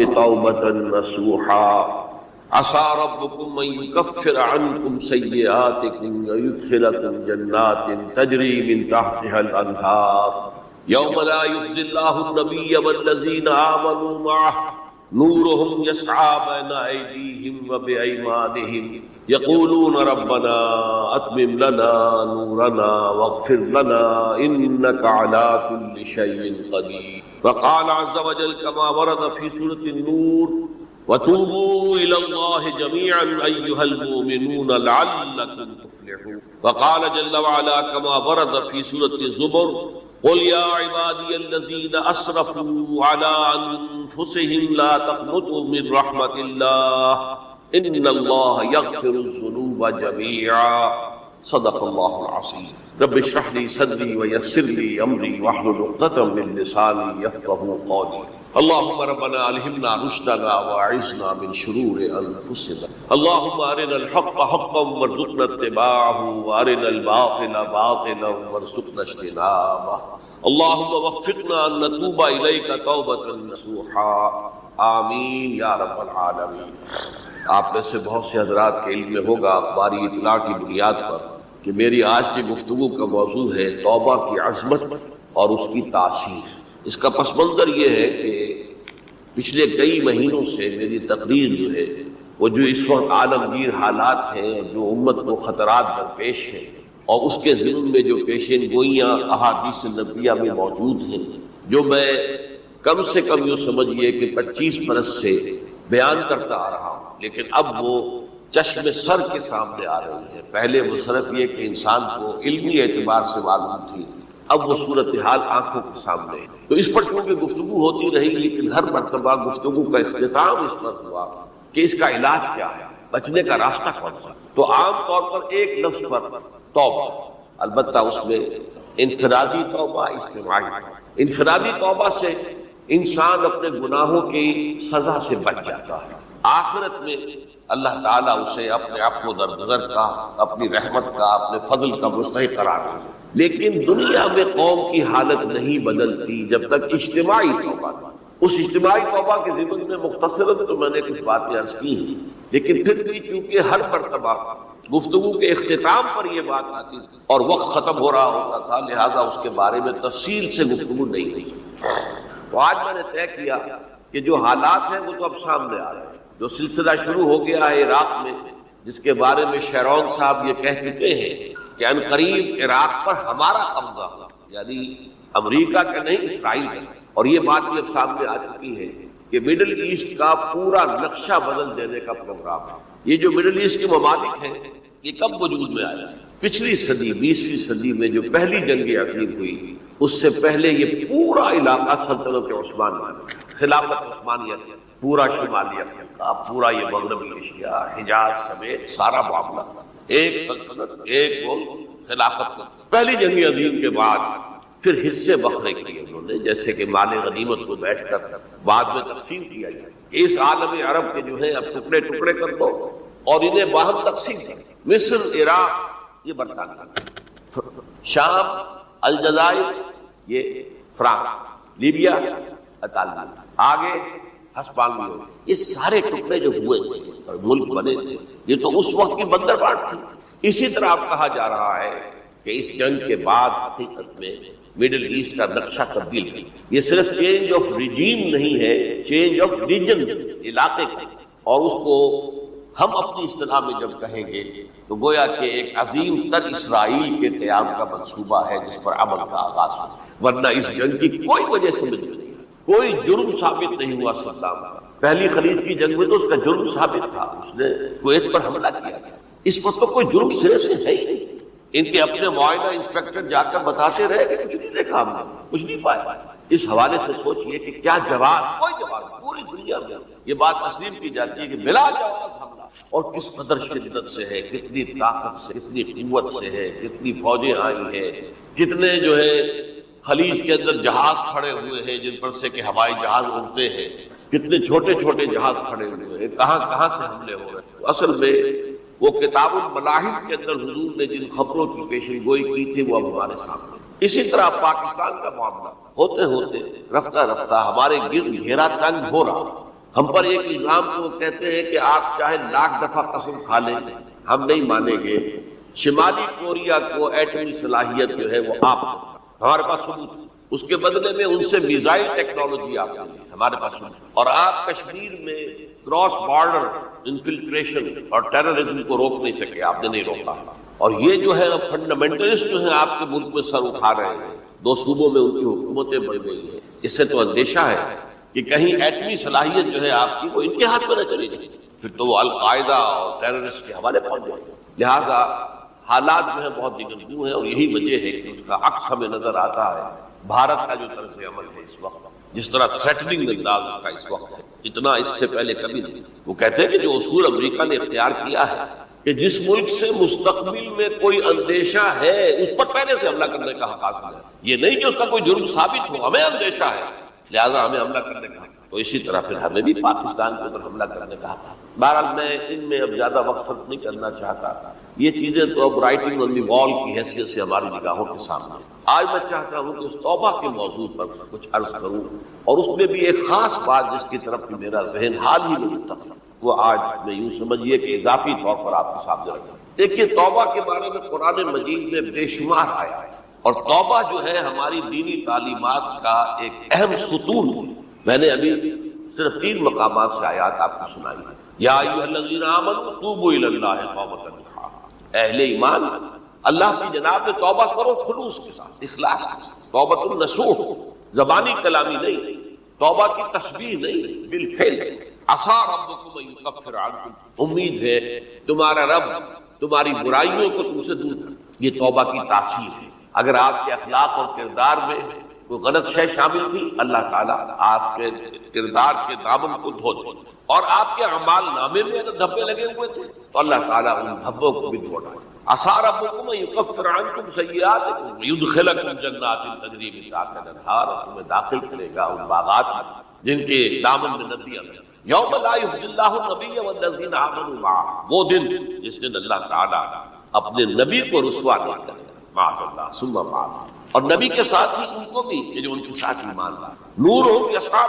توبة نصوحا عسى ربكم أن يكفر عنكم سيئاتكم ويدخلكم جنات تجري من تحتها الأنهار يوم لا يخزي الله النبي والذين آمنوا معه نورهم يسعى بين أيديهم وبأيمانهم يقولون ربنا أتمم لنا نورنا واغفر لنا إنك على كل شيء قدير. وقال عز وجل كما ورد في سورة النور وتوبوا إلى الله جميعا أيها المؤمنون لعلكم تفلحون. وقال جل وعلا كما ورد في سورة الزمر قل يا عبادي الذين أسرفوا على أنفسهم لا تقنطوا من رحمة الله إن الله يغفر الذنوب جميعا. صدق الله العظيم. رب اشرح لي صدري ويسر لي أمري واحلل عقدة من لساني يفقهوا قولي. اللهم ربنا ألهمنا رشدنا وأعذنا من شرور أنفسنا. اللهم أرنا الحق حقا وارزقنا اتباعه وأرنا الباطل باطلا وارزقنا اجتنابه. اللهم وفقنا أن نتوب إليك توبة نصوحا آمین یا رب العالمین. آپ میں سے بہت سے حضرات کے علم میں ہوگا اخباری اطلاع کی بنیاد پر کہ میری آج کی گفتگو کا موضوع ہے توبہ کی عظمت اور اس کی تاثیر. اس کا پس منظر یہ ہے کہ پچھلے کئی مہینوں سے میری تقریر جو ہے وہ جو اس وقت عالمگیر حالات ہیں، جو امت کو خطرات درپیش ہیں اور اس کے ضمن میں جو پیشین گوئیاں احادیث نبویہ میں موجود ہیں، جو میں کم سے کم یوں سمجھیے کہ 25 برس سے بیان کرتا آ رہا ہوں، لیکن اب وہ چشم سر کے سامنے آ رہی ہے. پہلے وہ صرف یہ کہ انسان کو علمی اعتبار سے معلوم تھی، اب وہ صورتحال آنکھوں کے سامنے ہے. تو اس پر چونکہ گفتگو ہوتی رہی، لیکن ہر مرتبہ گفتگو کا اختتام اس پر ہوا کہ اس کا علاج کیا ہے، بچنے کا راستہ کون سا. تو عام طور پر ایک لفظ پر توبہ، البتہ اس میں انفرادی توبہ، اجتماعی توبہ. انفرادی توبہ سے انسان اپنے گناہوں کی سزا سے بچ جاتا ہے. آخرت میں اللہ تعالیٰ اسے اپنے عفو و درگزر کا، اپنی رحمت کا، اپنے فضل کا مستحق قرار دے. لیکن دنیا میں قوم کی حالت نہیں بدلتی جب تک اجتماعی توبہ نہ. اس اجتماعی توبہ کے ضمن میں مختصراً تو میں نے کچھ باتیں عرض کی ہیں، لیکن پھر بھی چونکہ ہر مرتبہ گفتگو کے اختتام پر یہ بات آتی تھی اور وقت ختم ہو رہا ہوتا تھا، لہذا اس کے بارے میں تفصیل سے گفتگو نہیں رہی. تو آج میں نے طے کیا کہ جو حالات ہیں وہ تو اب سامنے آ رہے ہیں. جو سلسلہ شروع ہو گیا ہے عراق میں، جس کے بارے میں شیرون صاحب یہ کہہ چکے ہیں کہ ان قریب عراق پر ہمارا قبضہ ہوا، یعنی امریکہ کا نہیں، اسرائیل کا. اور یہ بات بھی اب سامنے آ چکی ہے کہ مڈل ایسٹ کا پورا نقشہ بدل دینے کا پروگرام ہے. یہ جو مڈل ایسٹ کے ممالک ہیں یہ کب وجود میں آئے تھے؟ پچھلی صدی 20ویں صدی میں جو پہلی جنگ عظیم ہوئی، اس سے پہلے یہ پورا علاقہ سلطنت عثمانیہ، خلافت عثمانیہ، پورا شمالی افریقہ، پورا یہ مغربی ایشیا، حجاز سمیت سارا معاملہ ایک سلطنت، ایک ملک، خلافت. پہلی جنگ عظیم کے بعد پھر حصے بکھرے کیے انہوں نے، جیسے کہ مال غنیمت کو بیٹھ کر بعد میں تقسیم کیا جائے کہ اس عالم عرب کے جو ہے اب ٹکڑے ٹکڑے کر دو اور انہیں باہم تقسیم کر. مصر، عراق یہ برطانیہ، شام، الجزائر یہ فرانس، لیبیا اطالوی، آگے ہسپانوی، یہ سارے ٹکڑے جو ہوئے تھے اور ملک بنے تھے، یہ تو اس وقت کی بندرگاہ تھی. اسی طرح اب کہا جا رہا ہے کہ اس جنگ کے بعد حقیقت میں مڈل ایسٹ کا نقشہ تبدیل ہے. یہ صرف چینج آف ریجیم نہیں ہے، چینج آف ریجن، علاقے کا. اور اس کو ہم اپنی اصطلاح میں جب کہیں گے تو گویا کہ ایک عظیم تر اسرائیل کے قیام کا منصوبہ ہے جس پر عمل کا آغاز ہو. ورنہ اس جنگ کی کوئی وجہ سمجھ نہیں، کوئی جرم ثابت نہیں ہوا صدام کا. پہلی خلیج کی جنگ میں تو اس کا جرم ثابت تھا، اس نے کویت پر حملہ کیا تھا. اس وقت تو کوئی جرم سرے سے ہے ہی نہیں. ان کے اپنے معاہدہ انسپیکٹر جا کر بتاتے رہے کہ کچھ نہیں دیکھا ہم نے، کچھ نہیں پایا. اس حوالے سے سوچئے کہ کیا جواب، کوئی جواب پوری دنیا میں یہ بات تسلیم کی جاتی ہے کہ بلا جواز حملہ، اور کس قدر شدت سے ہے، کتنی طاقت سے، کتنی قوت سے ہے، کتنی فوجیں آئی ہیں، کتنے جو ہے خلیج کے اندر جہاز کھڑے ہوئے ہیں جن پر سے کہ ہوائی جہاز اڑتے ہیں، کتنے چھوٹے چھوٹے جہاز کھڑے ہوئے ہیں، کہاں کہاں سے حملے ہو رہے ہیں. اصل میں وہ کتاب الملاحم کے اندر حضور نے جن خبروں کی پیشن گوئی کی تھی وہ اب ہمارے سامنے. اسی طرح پاکستان کا معاملہ ہوتے ہوتے رفتہ رفتہ ہمارے گرد گھیرا تنگ ہو رہا. ہم پر ایک الزام تو وہ کہتے ہیں کہ آپ چاہے لاکھ دفعہ قسم کھا لیں ہم نہیں مانیں گے، شمالی کوریا کو ایٹمی صلاحیت جو ہے وہ آپ ہمارے پاس ثبوت، اس کے بدلے میں ان سے میزائل ٹیکنالوجی آپ نے ہمارے پاس ثبوت، اور آپ کشمیر میں کراس بارڈر انفلٹریشن اور ٹیررزم کو روک نہیں سکے، آپ نے نہیں روکا، اور یہ جو ہے فنڈامنٹلسٹ جو ہیں آپ کے ملک میں سر اٹھا رہے ہیں، 2 صوبوں میں ان کی حکومتیں بڑھ گئی ہیں، اس سے تو اندیشہ ہے کہ کہیں ایٹمی صلاحیت جو ہے آپ کی وہ ان کے ہاتھ میں نہ چلی جائے، پھر تو وہ القاعدہ اور ٹیررسٹ کے حوالے پہنچ جائے۔ لہذا حالات جو ہے بہت نگنگوں ہیں، اور یہی وجہ ہے کہ اس کا عکس ہمیں نظر آتا ہے بھارت کا جو طرز عمل ہے اس وقت، جس طرح تھریٹننگ انداز اس کا اس وقت ہے، اتنا اس سے پہلے کبھی نہیں۔ وہ کہتے ہیں کہ جو اصول امریکہ نے اختیار کیا ہے کہ جس ملک سے مستقبل میں کوئی اندیشہ ہے اس پر پہلے سے حملہ کرنے کا حق حاصل ہے، یہ نہیں کہ اس کا کوئی جرم ثابت ہو، ہمیں اندیشہ ہے لہذا ہمیں حملہ کرنے کا، تو اسی طرح پھر ہمیں بھی پاکستان کے اوپر حملہ کرنے کا حق۔ بہرحال میں ان میں اب زیادہ وقت صرف نہیں کرنا چاہتا، یہ چیزیں تو اب رائٹنگ آن دی وال کی حیثیت سے ہماری نگاہوں کے سامنے۔ آج میں چاہتا ہوں کہ اس توبہ کے موضوع پر کچھ عرض کروں، اور اس میں بھی ایک خاص بات جس کی طرف کہ میرا ذہن حال ہی میں منتقل، وہ آج میں یوں سمجھیے کہ اضافی طور پر آپ کے سامنے رکھوں۔ دیکھیے توبہ کے بارے میں قرآن مجید میں بے شمار آیات، اور توبہ جو ہے ہماری دینی تعلیمات کا ایک اہم ستون ہے۔ میں نے ابھی صرف 3 مقامات سے آیات آپ کو سنائی ہے۔ یا ایھا الذین آمنوا توبوا الی اللہ توبۃ نصوحا، اہل ایمان اللہ کی جناب میں توبہ کرو خلوص کے ساتھ، اخلاص کے ساتھ، توبۃ النصوح، زبانی کلامی نہیں، توبہ کی تسبیح نہیں، بالفعل۔ عسیٰ ربکم ان یکفر عنکم، امید ہے تمہارا رب تمہاری برائیوں کو تم سے دور کر، یہ توبہ کی تاثیر ہے۔ اگر آپ کے اخلاق اور کردار میں کوئی غلط شے شامل تھی، اللہ تعالیٰ آپ کے کردار کے دامن کو دھو دے، اور آپ کے اعمال نامے میں اگر دھبے لگے ہوئے تھے تو اللہ تعالیٰ ان دھبوں کو بھی دھو ڈالے۔ عسیٰ ربکم ان یکفر عنکم سیئاتکم ویدخلکم جنات تجری من تحتہا الانہار، اور تمہیں داخل کرے گا ان باغات میں جن کے دامن میں ندیاں ہیں۔ یوم لا یخزی اللہ النبی والذین آمنوا معہ، وہ دن جس دن اللہ تعالیٰ اپنے نبی کو رسوا نہیں کرے گا، معاذ اللہ ثم معاذ، اور نبی کے ساتھ ہی ان کو بھی کہ جو ان کے ساتھ ایمان لا۔ نورہم یسعیٰ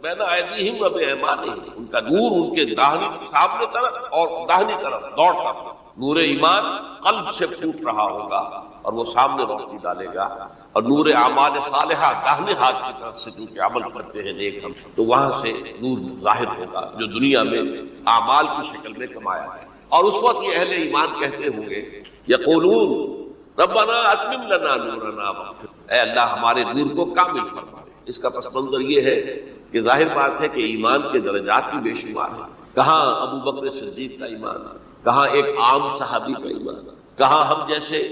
بین ایدیہم و بایمانہم، ان کا نور ان کے داہنی سامنے طرف اور داہنی طرف دوڑتا ہوا، نور ایمان قلب سے پھوٹ رہا ہوگا اور وہ سامنے روشنی ڈالے گا، اور نور اعمال صالحہ داہنے ہاتھ کی طرف سے کیونکہ عمل کرتے ہیں نیک ہم، تو وہاں سے نور ظاہر ہوگا جو دنیا میں اعمال کی شکل میں کمایا ہے۔ اور اس وقت یہ اہل ایمان کہتے ہوں گے یقولون ربنا اتمم لنا نورنا واغفر، اے اللہ ہمارے نور کو کامل فرما دے۔ اس کا پس منظر یہ ہے کہ ظاہر بات ہے کہ ایمان کے درجات بھی بے شمار ہیں، کہاں ابو بکر صدیق کا ایمان، کہاں ایک عام صحابی کا ایمان، کہاں ہم جیسے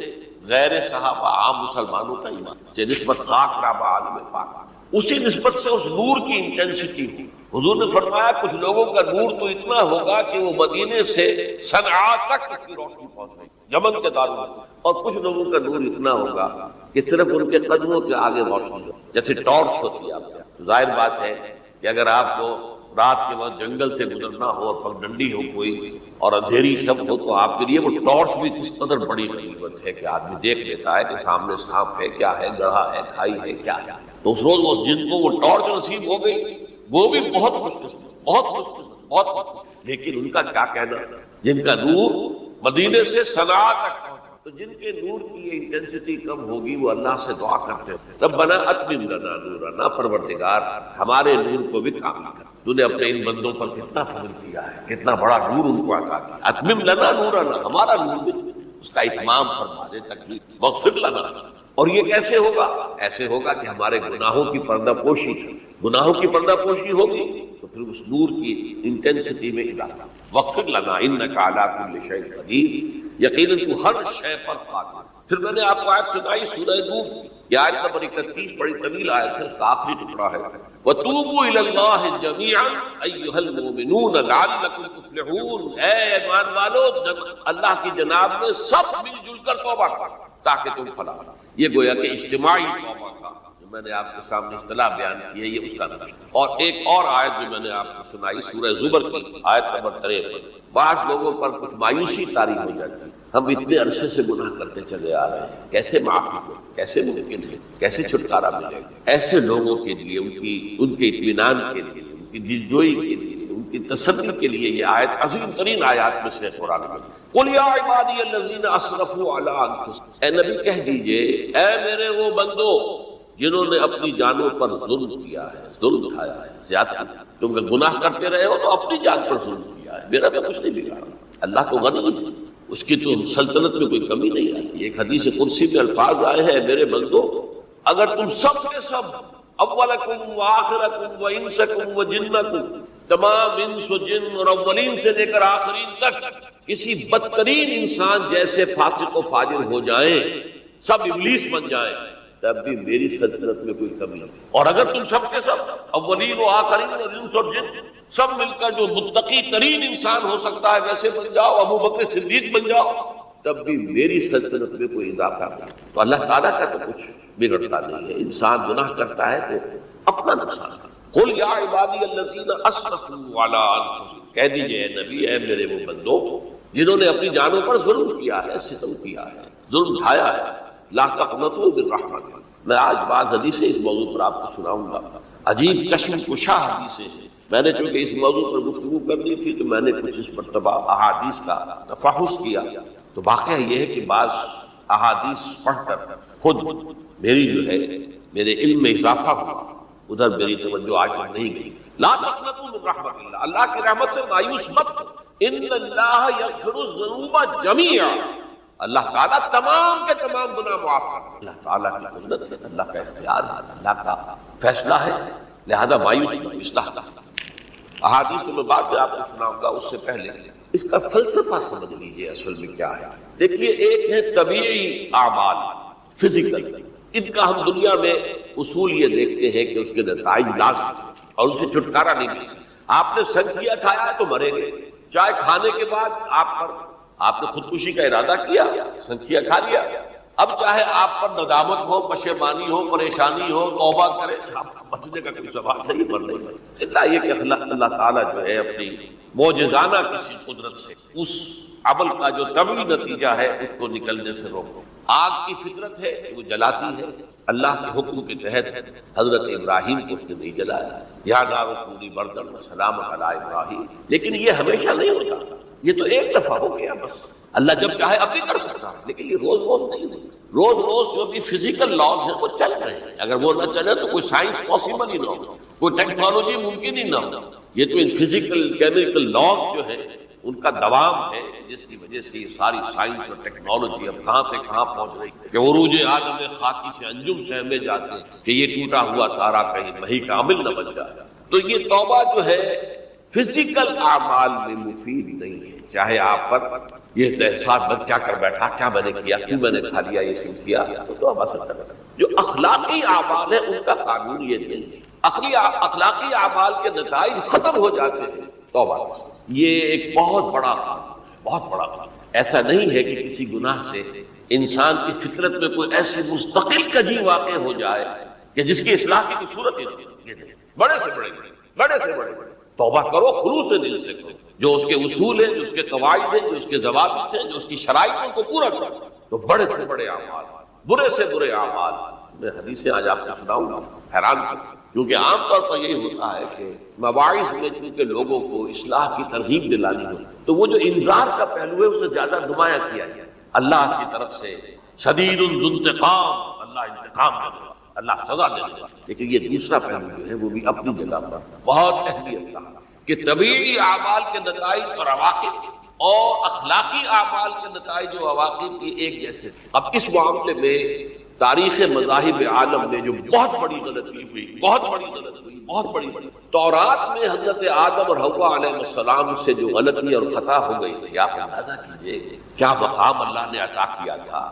غیر صحابہ عام مسلمانوں کا ایمان، کہ نسبت خاک رابع عالم پاک، اسی نسبت سے اس نور کی انٹینسٹی ہو۔ حضور نے فرمایا کچھ لوگوں کا نور تو اتنا ہوگا کہ وہ مدینے سے صنعاء تک اس کی روشنی پہنچ گئی، یمن کے دارالحکومت، اور کچھ لوگوں کا نور اتنا ہوگا کہ صرف ان کے قدموں کے آگے روشنی ہو، جیسے ٹارچ ہوتی ہے آپ کے۔ تو ظاہر بات ہے کہ اگر آپ کو رات کے وقت جنگل سے گزرنا ہو اور پگڈنڈی ہو کوئی اور اندھیری شب ہو، تو آپ کے لیے وہ ٹارچ بھی کس قدر بڑی غنیمت ہے کہ آدمی دیکھ لیتا ہے کہ سامنے سانپ ہے، کیا ہے، گڑھا ہے، کھائی ہے، کیا ہے۔ تو اس روز وہ جن کو وہ ٹارچ نصیب ہو گئی وہ بھی بہت خوش قسمت، بہت خوش قسمت، بہت خوش قسمت۔ لیکن ان کا کیا کہنا، جن کا نور مدینے سے صنعاء تک پہنچا، تو جن کے نور کی انٹینسٹی کم ہوگی وہ اللہ سے دعا کرتے ہیں ربنا اتمم لنا نورنا، پروردگار ہمارے نور کو بھی کامل کر۔ تو نے اپنے ان بندوں پر کتنا فضل کیا ہے، کتنا بڑا نور ان کو عطا کیا۔ اتمم لنا نورنا، ہمارا نور بھی اس کا اتمام فرما دے، تکلیف واغفر لنا۔ اور یہ کیسے ہوگا؟ ایسے ہوگا کہ ہمارے گناہوں کی پردہ پوشی، گناہوں کی پردہ پوشی ہوگی تو پھر اس نور کی انٹینسٹی میں اضافہ۔ واغفر لنا انک علی کل شیء قدیر، یقیناً تو ہر شے پر قادر۔ پھر میں نے آپ کو آیت سنائی سورہ نور کی، یہ آیت نمبر 31 بڑی طویل آیت ہے، اس کا آخری ٹکڑا ہے وَتُوبُوا إِلَى اللَّهِ جَمِيعًا أَيُّهَا الْمُؤْمِنُونَ لَعَلَّكُمْ تُفْلِحُونَ، اے ایمان والو اللہ کی جناب میں سب مل جل کر توبہ کرو تاکہ تم فلاح۔ یہ گویا کہ اجتماعی توبہ کا جو میں نے آپ کے سامنے اصطلاح بیان کی ہے، یہ اس کا نقش۔ اور ایک اور آیت جو میں نے آپ کو سنائی سورہ زمر کی آیت نمبر 53، بعض لوگوں پر کچھ مایوسی طاری ہو جاتی ہے، ہم اتنے عرصے سے گناہ کرتے چلے آ رہے ہیں، کیسے معافی ہو، کیسے ممکن ہے، کیسے چھٹکارا ملے گا؟ ایسے لوگوں کے لیے ان کے اطمینان کے لیے، ان کی دلجوئی کے لیے، ان کی تسلی کے لیے یہ آیت عظیم ترین آیات میں سے قرآن میں۔ قل یا عبادی الذین اسرفوا علی انفسہم، اے نبی کہہ دیجئے اے میرے وہ بندو جنہوں نے اپنی جانوں پر ظلم کیا ہے، ظلم اٹھایا ہے، زیادہ تم گناہ کرتے رہے ہو تو اپنی جان پر ظلم کیا ہے، میرا تو کچھ نہیں بگاڑا، اللہ تو غنی ہے، اس کی تو سلطنت میں کوئی کمی نہیں آتی۔ ایک حدیث قدسی میں الفاظ آئے ہیں میرے بندو اگر تم سب کے سب اولکم و آخرکم و انسکم و جنکم، تمام انس و جن اور اولین سے لے کر آخرین تک کسی بدترین انسان جیسے فاسق و فاجر ہو جائیں، سب ابلیس بن جائیں، تب بھی میری سلطنت میں کوئی کمی نہیں۔ اور اگر تم سب کے سب اولین و آخرین اور انس اور جن سب مل کر جو متقی ترین انسان ہو سکتا ہے ویسے بن جاؤ، ابو بکر صدیق بن جاؤ، تب بھی میری سلطنت میں کوئی اضافہ نہیں۔ تو اللہ تعالیٰ کا تو کچھ بگڑتا نہیں ہے، انسان گناہ کرتا ہے تو اپنا نقصان ہے۔ قل یا عبادی الذین اسرفوا علی انفسہم، کہہ دیجئے اے نبی اے میرے وہ بندو جنہوں نے اپنی جانوں پر ظلم کیا ہے، ستم کیا ہے، ظلم اٹھایا ہے، لا تقنطوا من رحمت اللہ۔ میں آج بعض حدیثیں اس موضوع پر آپ کو سناؤں گا، عجیب چشم کشا حدیثیں ہیں۔ میں نے چونکہ اس موضوع پر گفتگو کرنی تھی تو میں نے کچھ اس مرتبہ احادیث کا تفحص کیا، تو واقعہ یہ ہے کہ بعض احادیث پڑھ کر خود میری جو ہے میرے علم میں اضافہ ہوا، ادھر میری توجہ آج تک نہیں گئی۔ لا تقنطوا من رحمت اللہ، اللہ کی رحمت سے مایوس مت، ان اللہ یغفر الذنوب جميعا، اللہ تعالیٰ تمام کے تمام گناہ معاف کرتا ہے۔ اللہ تعالیٰ کی قدرت ہے، اللہ کا اختیار ہے، اللہ کا فیصلہ ہے، لہذا مایوس مت، اصلاح کا احادیث تو میں بعد میں آپ کو سناؤں گا، اس سے پہلے اس کا فلسفہ سمجھ لیجیے اصل میں کیا ہے۔ دیکھیے ایک ہے طبیعی اعمال، فزیکل، ان کا ہم دنیا میں اصول یہ دیکھتے ہیں کہ اس کے نتائج لازم اور ان سے چھٹکارا نہیں مل سکتا۔ آپ نے سنکھیا کھایا ہے تو مریں گے، چائے کھانے کے بعد آپ نے خودکشی کا ارادہ کیا، سنکھیا کھا لیا، اب چاہے آپ پر ندامت ہو، پشیمانی ہو، پریشانی ہو، توبہ کرے، آپ کا بچنے کا کوئی سوال نہیں، مرنے کا۔ اللہ یہ کہ اللہ تعالیٰ جو ہے اپنی معجزانہ کسی قدرت سے اس عمل کا جو طبعی نتیجہ ہے اس کو نکلنے سے روکو۔ آگ کی فطرت ہے وہ جلاتی ہے، اللہ کے حکم کے تحت حضرت ابراہیم کو اس نے نہیں جلایا، یا نار کونی بردن وسلام علی ابراہیم، لیکن یہ ہمیشہ نہیں ہوتا، یہ تو ایک دفعہ ہو گیا بس۔ اللہ جب چاہے اب بھی کر سکتا ہے، لیکن یہ روز روز نہیں ہے۔ روز روز جو بھی فزیکل لاز ہیں وہ چل رہے ہیں، اگر وہ نہ چلے تو کوئی سائنس پاسبل ہی نہ ہو، کوئی ٹیکنالوجی ممکن ہی نہ ہو۔ یہ تو ان فزیکل کیمیکل لاز جو ہیں ان کا دوام ہے، جس کی وجہ سے یہ ساری سائنس اور ٹیکنالوجی اب کہاں سے کہاں پہنچ رہی ہے کہ عروج آدم خاکی سے انجم سہمے جاتے ہیں کہ یہ ٹوٹا ہوا تارا کہیں مہی کا عمل نہ بن جائے۔ تو یہ توبہ جو ہے فزیکل اعمال میں مفید نہیں ہے، چاہے آپ پر یہ احساس بد کیا کر بیٹھا، کیا میں نے کیا، کیوں میں نے کھا لیا، یہ سب کیا، تو توبہ سے کرنا۔ جو اخلاقی اعمال ہے ان کا قانون یہ نہیں ہے، اخلاقی اعمال کے نتائج ختم ہو جاتے ہیں توبہ سے۔ یہ ایک بہت بڑا قانون، بہت بڑا قانون۔ ایسا نہیں ہے کہ کسی گناہ سے انسان کی فطرت میں کوئی ایسی مستقل کجی واقع ہو جائے کہ جس کی اصلاح کی کوئی صورت ہی نہیں۔ بڑے سے بڑے توبہ کرو، خلوص دل سے کرو، جو اس کے اصول ہیں، جو اس کے قواعد ہیں، جو اس کے ضوابط ہیں، جو اس کی شرائط ہیں، ان کو پورا کرو۔ تو بڑے سے بڑے اعمال، برے سے برے اعمال، میں حدیثیں آج آپ کو سناؤں گا، حیران کروں، کیونکہ عام طور پر یہی ہوتا ہے کہ مواعظ میں چونکہ لوگوں کو اصلاح کی ترغیب دلانی ہو تو وہ جو انذار کا پہلو ہے اسے زیادہ نمایاں کیا گیا۔ اللہ کی طرف سے شدید ذو انتقام، اللہ انتقام دے گا، اللہ سزا دے گا، لیکن یہ دوسرا پہلو جو ہے وہ بھی اپنی جگہ پر بہت اہمیت رہا کہ طبیعی اعمال کے نتائج اور عواقب اور اخلاقی اعمال کے نتائج و عواقب کی ایک جیسے۔ اب اس معاملے میں تاریخ مذاہب عالم میں جو بہت بڑی غلطی ہوئی، بہت بڑی تورات میں حضرت آدم اور حوا علیہ السلام سے جو غلطی اور خطا ہو گئی تھی، آپ اندازہ کیجئے کیا مقام اللہ نے عطا کیا تھا،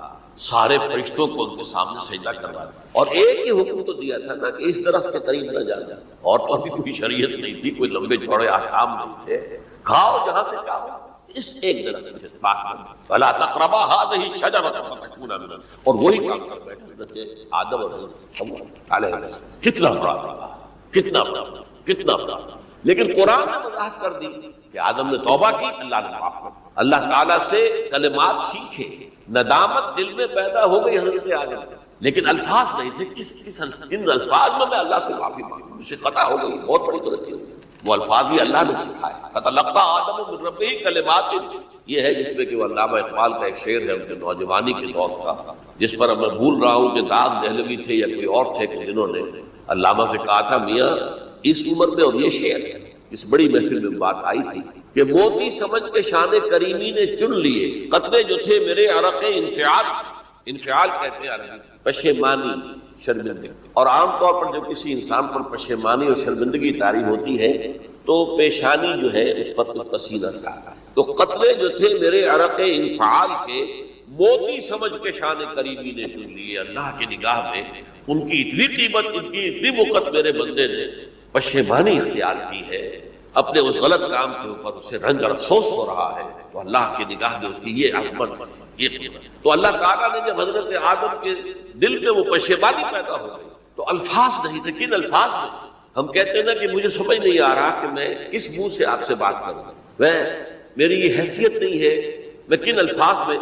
سارے فرشتوں کو ان کے سامنے سجدہ کروا دیا، اور ایک ہی حکم تو دیا تھا نا کہ اس درخت کے قریب نہ جانا، اور تو ابھی کوئی شریعت نہیں تھی، کوئی لمبے چوڑے احکام نہیں تھے، کھاؤ جہاں سے چاہو، اس ایک درخت سے بات کرنا، وَلَا تَقْرَبَا هَٰذِهِ الشَّجَرَةَ فَتَكُونَا مِنَ الظَّالِمِينَ، اور وہی کام کر بیٹھے حضرت آدم اور حضرت حوا علیہ السلام۔ کتنا بڑا، کتنا بڑا، لیکن قرآن نے وضاحت کر دی کہ آدم نے توبہ کی، اللہ نے معاف کر دیا، اللہ تعالیٰ سے کلمات سیکھے، ندامت دل میں پیدا ہو گئی حضرت آدم، لیکن الفاظ نہیں تھے، کس ان الفاظ میں اللہ سے معافی مانگوں، مجھ سے خطا ہو گئی، بہت بڑی غلطی ہو گئی، وہ الفاظ بھی اللہ نے سکھائے. فتلقى آدم من ربہ کلمات، یہ ہے جس میں کہ وہ علامہ اقبال کا ایک شعر ہے ان کے نوجوانی کے دور کا، جس پر میں بھول رہا ہوں کہ داغ دہلوی تھے یا کوئی اور تھے کہ جنہوں نے علامہ سے کہا تھا میاں اس عمر میں، اور یہ شعر ہے اس بڑی محفل میں بات آئی تھی کہ موتی سمجھ کے شان کریمی نے چن لیے قطرے جو تھے میرے عرق انفعال. انفعال کہتے ہیں عربی پشیمانی، شرمندگی. اور عام طور پر جب کسی انسان پر پشیمانی اور شرمندگی طاری ہوتی ہے تو پیشانی جو ہے اس پر کچھ پسینہ سا. تو قطرے جو تھے میرے عرق انفعال کے موتی سمجھ کے شان کریمی نے چن لیے. اللہ کی نگاہ میں ان کی اتنی قیمت، ان کی اتنی وقت میرے بندے نے پشیمانی اختیار کی ہے، اپنے اس غلط کام کے اوپر اسے رنج اور افسوس ہو رہا ہے، تو اللہ کی نگاہ میں اس کی یہ عظمت، یہ قیمت. تو اللہ تعالیٰ نے جب حضرت آدم کے دل میں وہ پشیمانی پیدا ہو گئی تو الفاظ نہیں تھے. کن الفاظ میں ہم کہتے ہیں نا کہ مجھے سمجھ نہیں آ رہا کہ میں کس منہ سے آپ سے بات کروں، میری یہ حیثیت نہیں ہے، میں کن الفاظ میں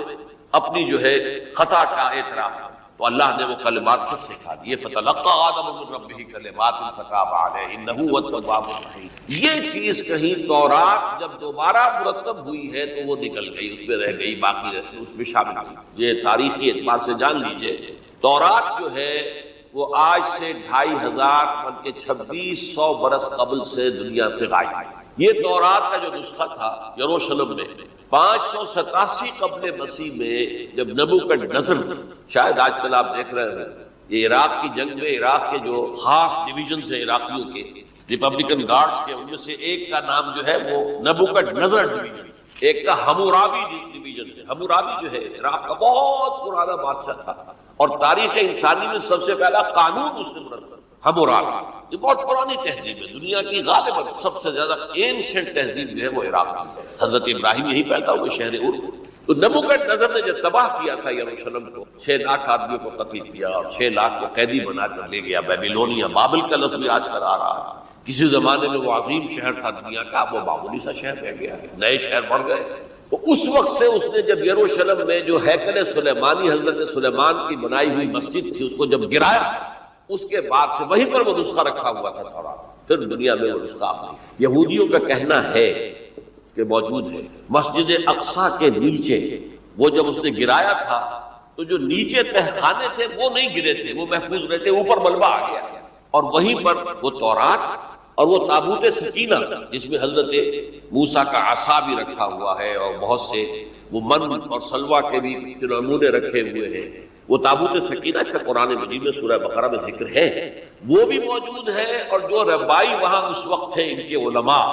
اپنی جو ہے خطا کا اعتراف کروں. تو اللہ نے وہ کلمات خود سکھا دیے. فتلقى آدم من ربہ کلمات فتاب علیہ انہ هو التواب الرحیم. یہ چیز کہیں تورات جب دوبارہ مرتب ہوئی ہے تو وہ نکل گئی، اس میں رہ گئی، باقی رہتی اس میں شامل ہوئی. یہ تاریخی اعتبار سے جان لیجئے تورات جو ہے وہ آج سے 2500 بلکہ 2600 برس قبل سے دنیا سے غائب ہے. یہ تورات کا جو نسخہ تھا یروشلم میں 587 قبل مسیح میں جب نبوکدنضر، شاید آج کل آپ دیکھ رہے ہیں یہ عراق کی جنگ میں عراق کے جو خاص ڈویژنز ہیں عراقیوں کے ریپبلکن گارڈز کے، ان میں سے ایک کا نام جو ہے وہ نبوکدنضر ڈویژن، ایک کا حمورابی ڈویژن ہے. حمورابی جو ہے عراق کا بہت پرانا بادشاہ تھا اور تاریخ انسانی میں سب سے پہلا قانون اس نے مرتب. حمورابی یہ بہت پرانی تہذیب ہے، دنیا کی غالباً سب سے زیادہ اینشنٹ تہذیب جو ہے وہ عراق کی ہے. حضرت ابراہیم یہی پیدا ہوئے شہر ار. تو نبوکدنضر نے جب تباہ کیا تھا یروشلم کو، 6 لاکھ آدمیوں کو قتل کیا اور 6 لاکھ کو قیدی بنا کر لے گیا بیبیلونیا. بابل کا لفظ بھی آج کل آ رہا ہے. کسی زمانے میں وہ عظیم شہر تھا دنیا کا، وہ معمولی سا شہر رہ گیا ہے، نئے شہر بڑھ گئے. تو اس وقت سے اس نے جب یروشلم میں جو ہیکل سلیمانی حضرت سلیمان کی بنائی ہوئی مسجد تھی اس کو جب گرایا، اس کے بعد سے وہیں پر وہ نسخہ رکھا ہوا تھا تورات. پھر دنیا میں وہ نسخہ آپ نہیں. یہودیوں کا کہنا ہے کہ موجود ہے مسجد اقصی کے نیچے، وہ جب اس نے گرایا تھا تو جو نیچے تہخانے تھے وہ نہیں گرے تھے، وہ محفوظ رہتے، اوپر ملبہ آ گیا اور وہیں پر وہ تورات اور وہ تابوت سکینہ جس میں حضرت موسیٰ کا عصا بھی رکھا ہوا ہے اور بہت سے وہ من اور سلوہ کے بھی نمونے رکھے ہوئے ہیں. وہ تابوت سکینہ اس کا قرآن مجید میں سورہ بقرہ میں ذکر ہے، وہ بھی موجود ہے. اور جو ربائی وہاں اس وقت تھے ان کے علماء،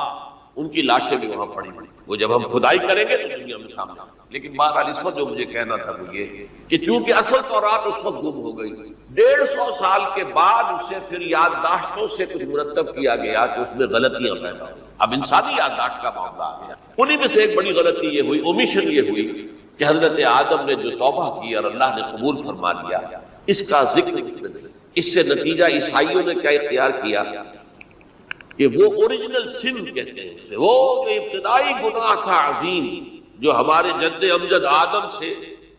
ان کی لاشیں بھی وہاں پڑی ہوئی. وہ جب ہم کھدائی کریں گے تو دنیا میں سامنے. لیکن بہرحال اس وقت جو مجھے کہنا تھا وہ یہ کہ چونکہ اصل تورات اس وقت گم ہو گئی، 150 سال کے بعد اسے پھر یادداشتوں سے کچھ مرتب کیا گیا کہ اس میں غلطیاں پیدا ہوئی. اب انسانی یادداشت کا معاملہ آ گیا. انہی میں سے ایک بڑی غلطی یہ ہوئی، اومیشن یہ ہوئی کہ حضرت آدم نے جو توبہ کی اور اللہ نے قبول فرما لیا، اس کا ذکر اس میں نہیں. اس سے نتیجہ عیسائیوں نے کیا اختیار کیا کہ وہ اوریجنل سن کہتے ہیں اسے، وہ جو ابتدائی گناہ تھا عظیم جو ہمارے جد امجد آدم سے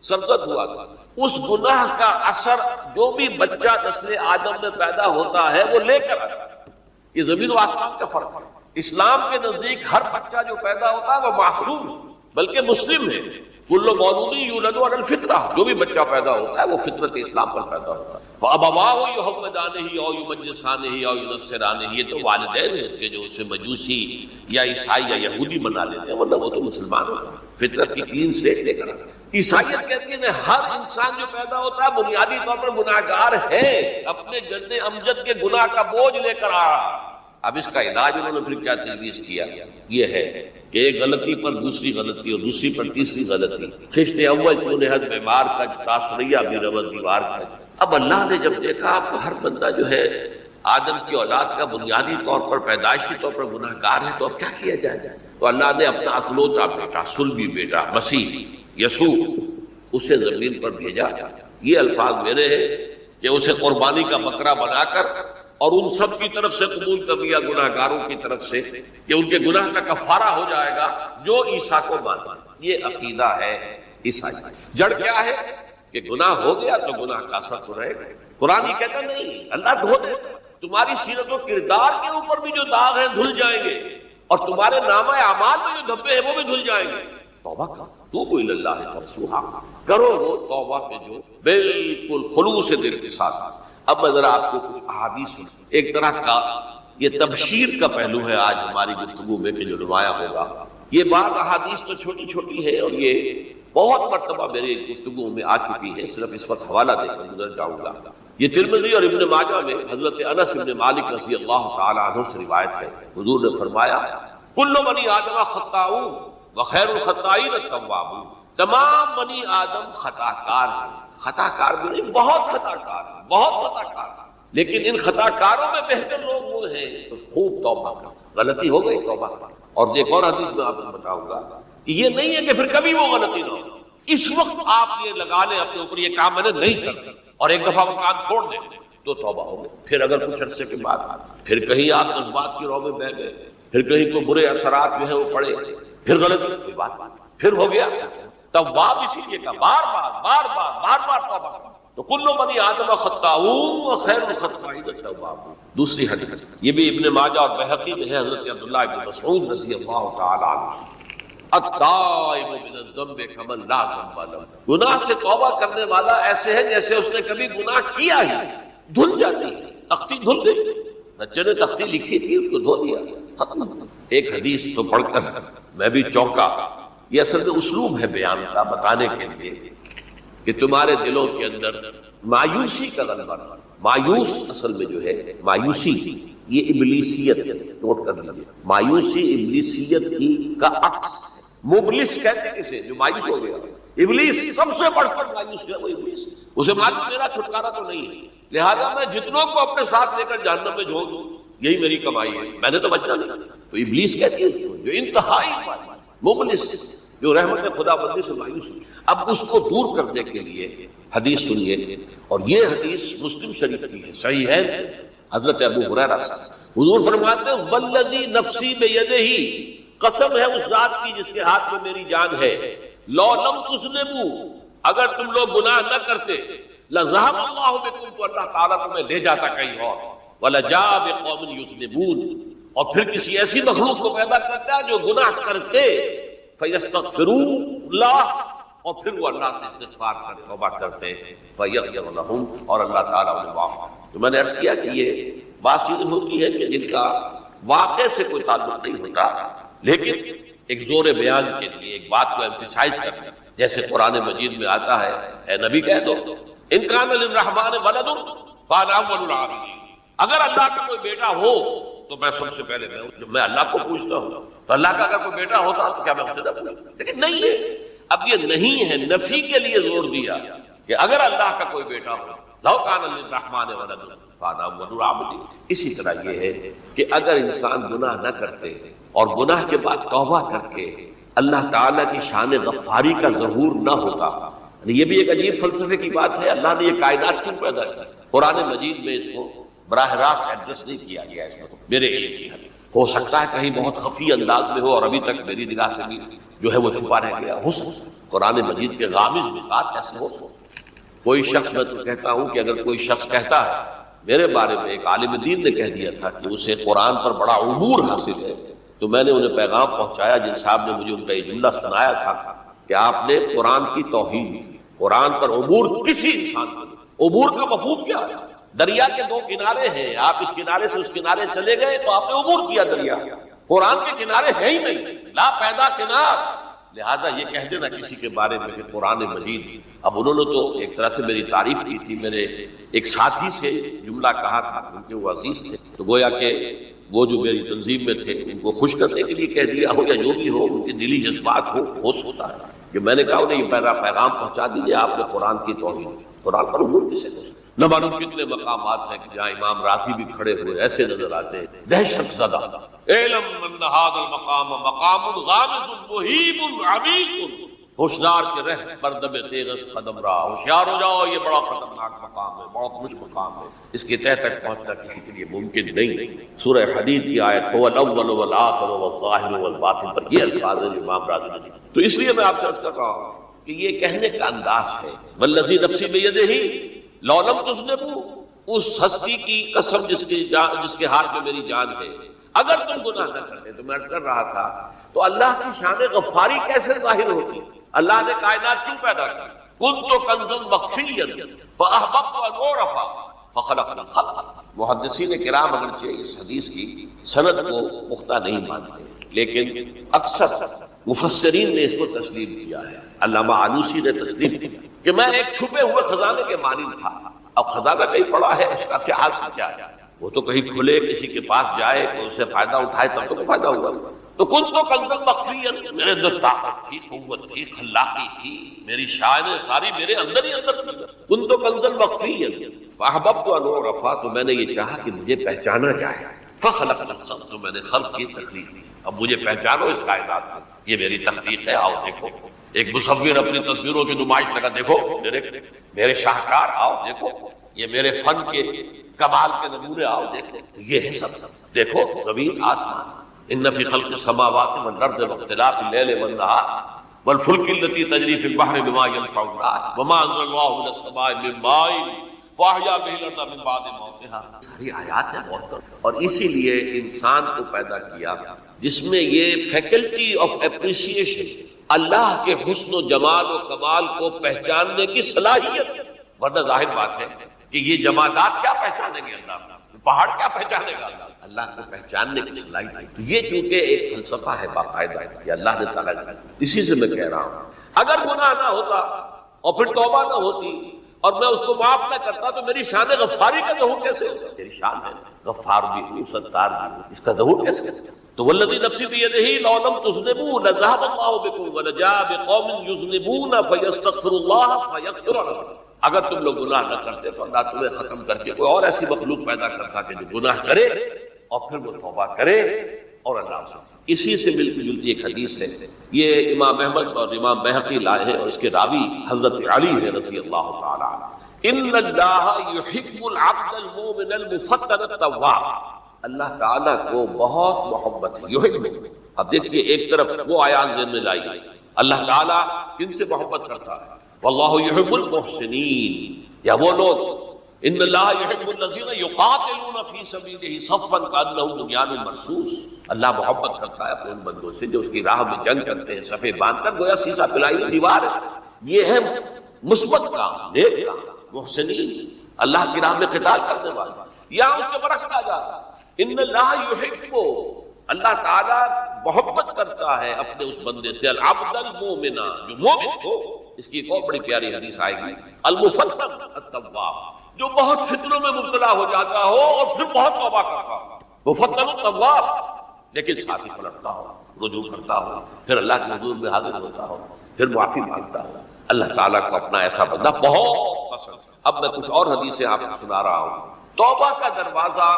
سرزد ہوا تھا، اس گناہ کا اثر جو بھی بچہ نسل آدم میں پیدا ہوتا ہے وہ لے کر آتا ہے. یہ زمین و آسمان کا فرق ہے. اسلام کے نزدیک ہر بچہ جو پیدا ہوتا ہے وہ معصوم بلکہ مسلم ہے. کل مولود یولد علی الفطرہ، جو بھی بچہ پیدا ہوتا ہے وہ فطرت اسلام پر پیدا ہوتا ہے. فابواہ یحودانہ او یمجسانہ او ینصرانہ، یہ تو والدین ہیں اس کے جو اسے مجوسی یا عیسائی یا یہودی بنا لیتے ہیں، ورنہ وہ تو مسلمان ہوتا ہے، فطرت کی کلین سلیٹ لے کر آتا ہے. عیسائیت کہتی ہے ہر انسان جو پیدا ہوتا ہے بنیادی طور پر گناہگار ہے، اپنے جد امجد کے گناہ کا بوجھ لے کر آ رہا. اب اس کا علاج انہوں نے پھر کیا تجویز کیا، یہ ہے کہ ایک غلطی پر دوسری غلطی اور دوسری پر تیسری غلطی. خشت اول چون حد بیمار کج تاثریہ بھی رود دیوار کج. اب اللہ نے جب دیکھا اب ہر بندہ جو ہے آدم کی اولاد کا بنیادی طور پر پیدائشی طور پر گناہگار ہے، تو اب کیا کیا جائے؟ تو اللہ نے اپنا اکلوتا بیٹا، صلبی بیٹا مسیح یسوع اسے زمین پر بھیجا. یہ الفاظ میرے ہیں کہ اسے قربانی کا بکرا بنا کر اور ان سب کی طرف سے قبول کر لیا، گناہگاروں کی طرف سے، کہ ان کے گناہ کا کفارہ ہو جائے گا جو عیسیٰ کو مانا. یہ عقیدہ ہے عیسائی. جڑ کیا ہے کہ گناہ ہو گیا تو گناہ کا اثر تو رہے گا. قرآن یہ کہتا نہیں، اللہ دھو دیتا. تمہاری سیرت و کردار کے اوپر بھی جو داغ ہیں دھل جائیں گے، اور تمہارے نامہ اعمال میں جو دھبے ہیں وہ بھی دھل جائیں گے۔ توبہ کرو، توبوا الی اللہ نصوحا، کرو وہ توبہ کے جو بالکل خلوص دل کے ساتھ۔ اب میں ذرا آپ کو کچھ احادیث، ایک طرح کا یہ تبشیر کا پہلو ہے آج ہماری گفتگو میں کہ جو نمایاں ہوگا۔ یہ بعض احادیث تو چھوٹی چھوٹی ہے اور یہ بہت مرتبہ میری گفتگو میں آ چکی ہے، صرف اس وقت حوالہ دے کر گزر جاؤں گا۔ یہ ترمذی اور ابن ماجہ میں حضرت انس بن مالک رضی اللہ تعالی عنہ سے روایت ہے، حضور نے فرمایا کل بنی آدم خطاؤون وخیر الخطائین التوابون، تمام بنی آدم خطا کار ہیں، خطا کار بھی نہیں، بہت خطا کار ہیں، بہت خطا کار ہیں، لیکن ان خطا کاروں میں بہتر لوگ وہ ہیں تو خوب توبہ کر، غلطی ہو گئی توبہ کر۔ اور ایک اور حدیث میں آپ کو بتاؤں گا کہ یہ نہیں ہے کہ پھر کبھی وہ غلطی نہ ہو، اس وقت آپ یہ لگا لیں اپنے اوپر یہ کام میں نے نہیں کرتا اور ایک دفعہ وہ کام چھوڑ دیں تو توبہ ہو گئی۔ پھر اگر کچھ عرصے کے بعد پھر کہیں آپ جذبات کی رو میں بہ گئے، پھر کہیں کوئی برے اثرات جو ہیں وہ پڑے، پھر غلطی کی بات پھر ہو گیا، تواب اسی لیے کا بار بار توبہ۔ تو کل بنی آدم خطاؤون وخیر الخطائین التوابون۔ دوسری حدیث یہ بھی ابن ماجہ اور بہقی میں ہے، حضرت عبداللہ بن مسعود رضی اللہ تعالی عنہ، التائب من الذنب کمن لا ذنب له، گناہ سے توبہ کرنے والا ایسے ہے جیسے اس نے کبھی گناہ کیا ہی، دھل جاتی ہے، تختی دھل گئی، بچے نے تختی لکھی تھی اس کو دھو دیا، ختم۔ ایک حدیث تو پڑھ کر میں بھی چونکا، یہ اصل میں اسلوب ہے بیان کا بتانے کے لیے کہ تمہارے دلوں کے اندر مایوسی کا غلبہ، مایوس اصل میں جو ہے مایوسی یہ ابلیسیت، نوٹ کر لیجیے، مایوسی ابلیسیت کی کا عکس، مبلس کہتے ہیں کسے جو مایوس ہو گیا، ابلیس سب سے بڑھ کر مایوس ہے وہ ابلیس، اسے معلوم میرا چھٹکارا تو نہیں ہے، لہذا میں جتنوں کو اپنے ساتھ لے کر جہنم میں جھونک دوں یہی میری کمائی ہے، میں نے تو بچنا نہیں۔ تو ابلیس کہتے ہیں جو انتہائی مبلس، جو رحمت خدا بندی سے مایوس ہے۔ اب اس کو دور کرنے کے لیے حدیث سنیے، اور یہ حدیث مسلم شریف کی ہے، صحیح ہے، حضرت ابو ہریرہ سے حضور فرماتے ہیں والذی نفسی بیدہ، قسم ہے اس ذات کی جس کے ہاتھ میں میری جان ہے، لو لم تذنبوا، اگر تم لوگ گناہ نہ کرتے، لذهب اللہ بکم، تو اللہ تعالیٰ تمہیں لے جاتا کہیں اور، ولجاء بقوم یذنبون، اور پھر کسی ایسی مخلوق کو پیدا کرتا ہے جو گناہ کرتے، فیستغفروا اللہ، اور پھر وہ اللہ سے استغفار کر توبہ کرتے، فیغفر لہم، اور اللہ تعالیٰ انہیں معاف کرتے۔ تو میں نے عرض کیا کہ یہ بات چیز ہوتی ہے کہ جن کا واقع سے کوئی تعلق نہیں ہوتا، لیکن ایک زور بیان کے لیے ایک بات کو ایمفیسائز کرنا، جیسے قرآن مجید میں آتا ہے اے نبی کہہ دو ان کان للرحمن ولد فانا اول العابدین، اگر اللہ کا کوئی بیٹا ہو تو میں سب سے پہلے میں اللہ کو پوچھتا ہوں، تو اللہ کا اگر کوئی بیٹا ہوتا تو کیا میں اسے نہ پوچھتا، لیکن نہیں ہے۔ اب یہ نہیں ہے، نفی کے لیے زور دیا کہ اگر اللہ کا کوئی بیٹا ہو، لو کان للرحمن ولد فانا اول العابدین۔ اسی طرح یہ ہے کہ اگر انسان گناہ نہ کرتے اور گناہ کے بعد توبہ کر کے اللہ تعالیٰ کی شان غفاری کا ظہور نہ ہوتا، یہ بھی ایک عجیب فلسفے کی بات ہے، اللہ نے یہ کائنات کیوں پیدا کی؟ قرآن مجید میں اس کو براہ راست ایڈریس نہیں کیا گیا، اس کو میرے علم کی حد ہو سکتا ہے کہیں بہت خفی انداز میں ہو اور ابھی تک میری نگاہ سے بھی جو ہے وہ چھپا رہ گیا، ہو سکتا قرآن مجید کے غامض بات ایسے ہو سکتا۔ کوئی شخص، میں تو کہتا ہوں کہ اگر کوئی شخص کہتا ہے، میرے بارے میں ایک عالم دین نے کہہ دیا تھا کہ اسے قرآن پر بڑا عبور حاصل ہے، تو میں نے انہیں پیغام پہنچایا، جن صاحب نے مجھے ان کا یہ جملہ سنایا تھا کہ آپ نے قرآن کی توہین کی، قرآن پر عبور کسی انسان کو، عبور کا مفہوم کیا ہے؟ دریا کے دو کنارے ہیں، آپ اس کنارے سے اس کنارے چلے گئے تو آپ نے عبور کیا دریا، قرآن کے کنارے ہے ہی نہیں، لا پیدا کنار۔ لہذا یہ کہہ دینا کسی کے بارے میں کہ قرآن مجید، اب انہوں نے تو ایک طرح سے میری تعریف کی تھی، میرے ایک ساتھی سے جملہ کہا تھا کیونکہ وہ عزیز تھے، تو گویا کہ وہ جو میری تنظیم میں تھے ان کو خوش کرنے کے لیے کہہ دیا ہو یا جو بھی ہو، ان کے دلی جذبات ہو سکتا ہے کہ میں نے کہا انہیں یہ میرا پیغام پہنچا دیجیے، آپ نے قرآن کی توہین کی، قرآن پر عبور کسے کرے؟ نہ معلوم کتنے مقامات ہیں کہ جہاں امام راضی بھی کھڑے ہوئے ایسے نظر آتے ہیں دہشت زدہ، اعلم ان ھذا المقام مقام غامض مہیب عمیق، ہوشیار کے رہ بردم تیغ قدم رہا، ہوشیار ہو جاؤ، یہ بڑا خطرناک مقام ہے، بہت مشکل مقام ہے، اس کے تہ تک پہنچنا کسی کے لیے ممکن نہیں۔ سورہ حدید کی آیت هو الاول والآخر والظاہر والباطن پر یہ الفاظ ہیں جو امام راضی نے، تو اس لیے میں آپ سے عرض کر رہا ہوں کہ یہ کہنے کا انداز ہے، والذی نفسی بیدہ لو لم تذنبوا، اس ہستی کی قسم جس کے ہاتھ میں میری جان ہے، اگر تم گناہ نہ کرتے، تو میں عرض کر رہا تھا تو اللہ کی شان غفاری کیسے ظاہر ہوتی؟ اللہ نے کائنات کیوں پیدا کی؟ کنت کنزا مخفیا فاحببت ان اعرف فخلقنا الخلق۔ محدثین کرام اگرچہ اس حدیث کی سند کو پختہ نہیں مانتے، لیکن اکثر مفسرین نے اس کو تسلیم کیا ہے۔ علامہ آلوسی نے تسلیم کیا کہ میں ایک چھپے ہوئے خزانے کے مانند تھا۔ اب خزانہ کہیں پڑا ہے، اس کا کیا حاصل کیا ہے؟ وہ تو کہیں کھلے کسی کے پاس جائے تو اس سے فائدہ اٹھائے تب تو فائدہ ہوا۔ تو کنت کنزا مخفیا، میرے اندر طاقت تھی، قوت تھی، خلاقی تھی، میری شان ساری میرے اندر ہی اندر تھی۔ کنت کنزا مخفیا فاحببت ان اعرف، تو میں نے یہ چاہا کہ مجھے پہچانا جائے، فخلقنا الخلق، تو میں نے خلق کی تخلیق کی، اب مجھے پہچانو اس کائنات میں، یہ میری تخلیق ہے، آؤ دیکھو۔ ایک مصور اپنی تصویروں کی نمائش لگا، دیکھو میرے شاہکار، آؤ دیکھو، یہ میرے فن کے کمال کے نمونے، آؤ دیکھو، یہ ہے سب دیکھو، زمین آسمان، ان فی خلق السماوات والارض واختلاف اللیل والنہار والفلک التی تجری فی البحر بما ینفع الناس وما انزل اللہ من السماء من ماء فاحیا به الارض من بعد موتها، ساری آیات ہیں بہت۔ اور اسی لیے انسان کو پیدا کیا جس میں یہ فیکلٹی آف اپریسیشن، اللہ کے حسن و جمال و کمال کو پہچاننے کی صلاحیت، ورنہ ظاہر بات ہے کہ یہ جمادات کیا پہچانیں گے اللہ، پہاڑ کیا پہچانے گا اللہ کو پہچاننے کی صلاحیت ہے۔ تو یہ چونکہ ایک فلسفہ ہے باقاعدہ، یہ اللہ نے تعالیٰ نے، اسی سے میں کہہ رہا ہوں اگر گناہ نہ ہوتا اور پھر توبہ نہ ہوتی اور میں اس کو معاف نہ کرتا تو میری شان غفاری کا ظہور کیسے ہوتا؟ میری شان ہے غفار بھی ہوں، ستار بھی ہوں، اس کا ظہور کیسے ہوتا؟ تو والذی نفسی بیدہ لو لم تذنبوا لذهب اللہ بکم ولجاء بقوم یذنبون فیستغفروا اللہ فیغفر لهم۔ اگر تم لوگ گناہ نہ کرتے تو اللہ تمہیں ختم کر کے کوئی اور ایسی مخلوق پیدا کرتا کہ جو گناہ کرے اور پھر وہ توبہ کرے اور اللہ سے۔ اسی سے ملتی جلتی ایک حدیث ہے، یہ امام احمد اور امام بہقی لائے ہیں، اور اس کے راوی حضرت علی ہے رضی اللہ تعالی عنہ۔ ان اللہ یحب العبد المؤمن المفتن التواب، اللہ تعالیٰ کو بہت محبت ہے، یحب۔ اب دیکھیے ایک طرف وہ آیات ذہن میں لائی، اللہ تعالیٰ کن سے محبت کرتا ہے؟ واللہ یحب المحسنین، یا وہ لوگ ان اللہ یحب الذین یقاتلون فی سبیلہ صفا کانہم بنیان مرصوص، اللہ محبت کرتا ہے اپنے ان بندوں سے جو اس کی راہ میں جنگ کرتے ہیں صفے باندھ کر، گویا سیسا پلائی ہوئی دیوار ہے۔ یہ ہے مثبت کام، نیک کام، محسنین، اللہ کی راہ میں قتال کرنے والے۔ یہاں اس کے برعکس کہا جاتا ہے ان اللہ یحب، اللہ تعالیٰ محبت کرتا ہے اپنے اس بندے سے، العبد المؤمن، جو مومن ہو۔ اس کی ایک اور بڑی پیاری حدیث آئے گی، المفتن التواب، جو بہت فتنوں میں مبتلا ہو جاتا ہو اور پھر بہت توبہ کرتا ہو، مفتن التواب، لیکن ساتھ ہی پلٹتا ہو، رجوع کرتا ہو، پھر اللہ کے حضور میں حاضر ہوتا ہو، پھر معافی مانگتا ہو۔ اللہ تعالیٰ کو اپنا ایسا بندہ بہت پسند۔ اب میں کچھ اور حدیثیں آپ کو سنا رہا ہوں۔ توبہ کا دروازہ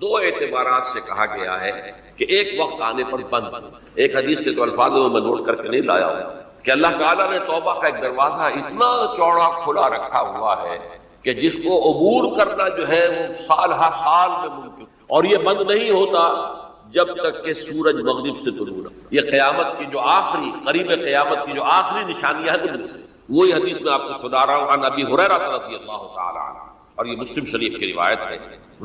دو اعتبارات سے کہا گیا ہے کہ ایک وقت آنے پر بند۔ ایک حدیث کے تو الفاظوں میں نوٹ کر کے نہیں لایا ہوں کہ اللہ تعالیٰ نے توبہ کا ایک دروازہ اتنا چوڑا کھلا رکھا ہوا ہے کہ جس کو عبور کرنا جو ہے وہ سال ہر سال میں ممکن، اور یہ بند نہیں ہوتا جب تک کہ سورج مغرب سے طلوع نہ۔ یہ قیامت کی جو آخری، قریب قیامت کی جو آخری نشانیاں ہیں تو سے وہی حدیث میں آپ کو سنا رہا ہوں، عن ابی ہریرہ رضی اللہ تعالی عنہ، اور یہ مسلم شریف کی روایت ہے،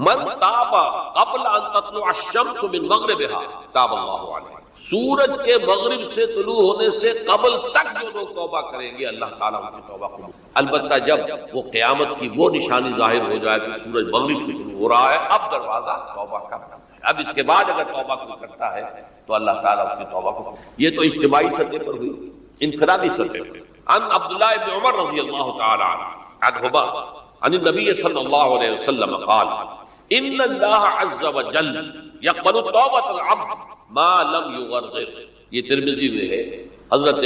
من تاب قبل ان تطلع الشمس من مغربها تاب اللہ علیہ، سورج کے مغرب سے طلوع ہونے سے قبل تک جو لوگ توبہ کریں گے اللہ تعالیٰ ان کی توبہ قبول۔ البتہ جب وہ قیامت کی وہ نشانی ظاہر ہو جائے کہ سورج مغرب سے طلوع ہو رہا ہے، اب دروازہ توبہ کا بند ہے۔ اب اس کے بعد اگر توبہ کوئی کرتا ہے تو اللہ تعالیٰ اس کی توبہ کو، یہ تو اجتماعی سطح پر ہوئی، انفرادی سطح پر۔ عن عبداللہ بن عمر رضی اللہ تعالی عنہما عن النبی صلی اللہ علیہ وسلم قال ان اللہ عز وجل یقبل توبۃ العبد ما لم یغرغر، یہ ترمذی میں ہے حضرت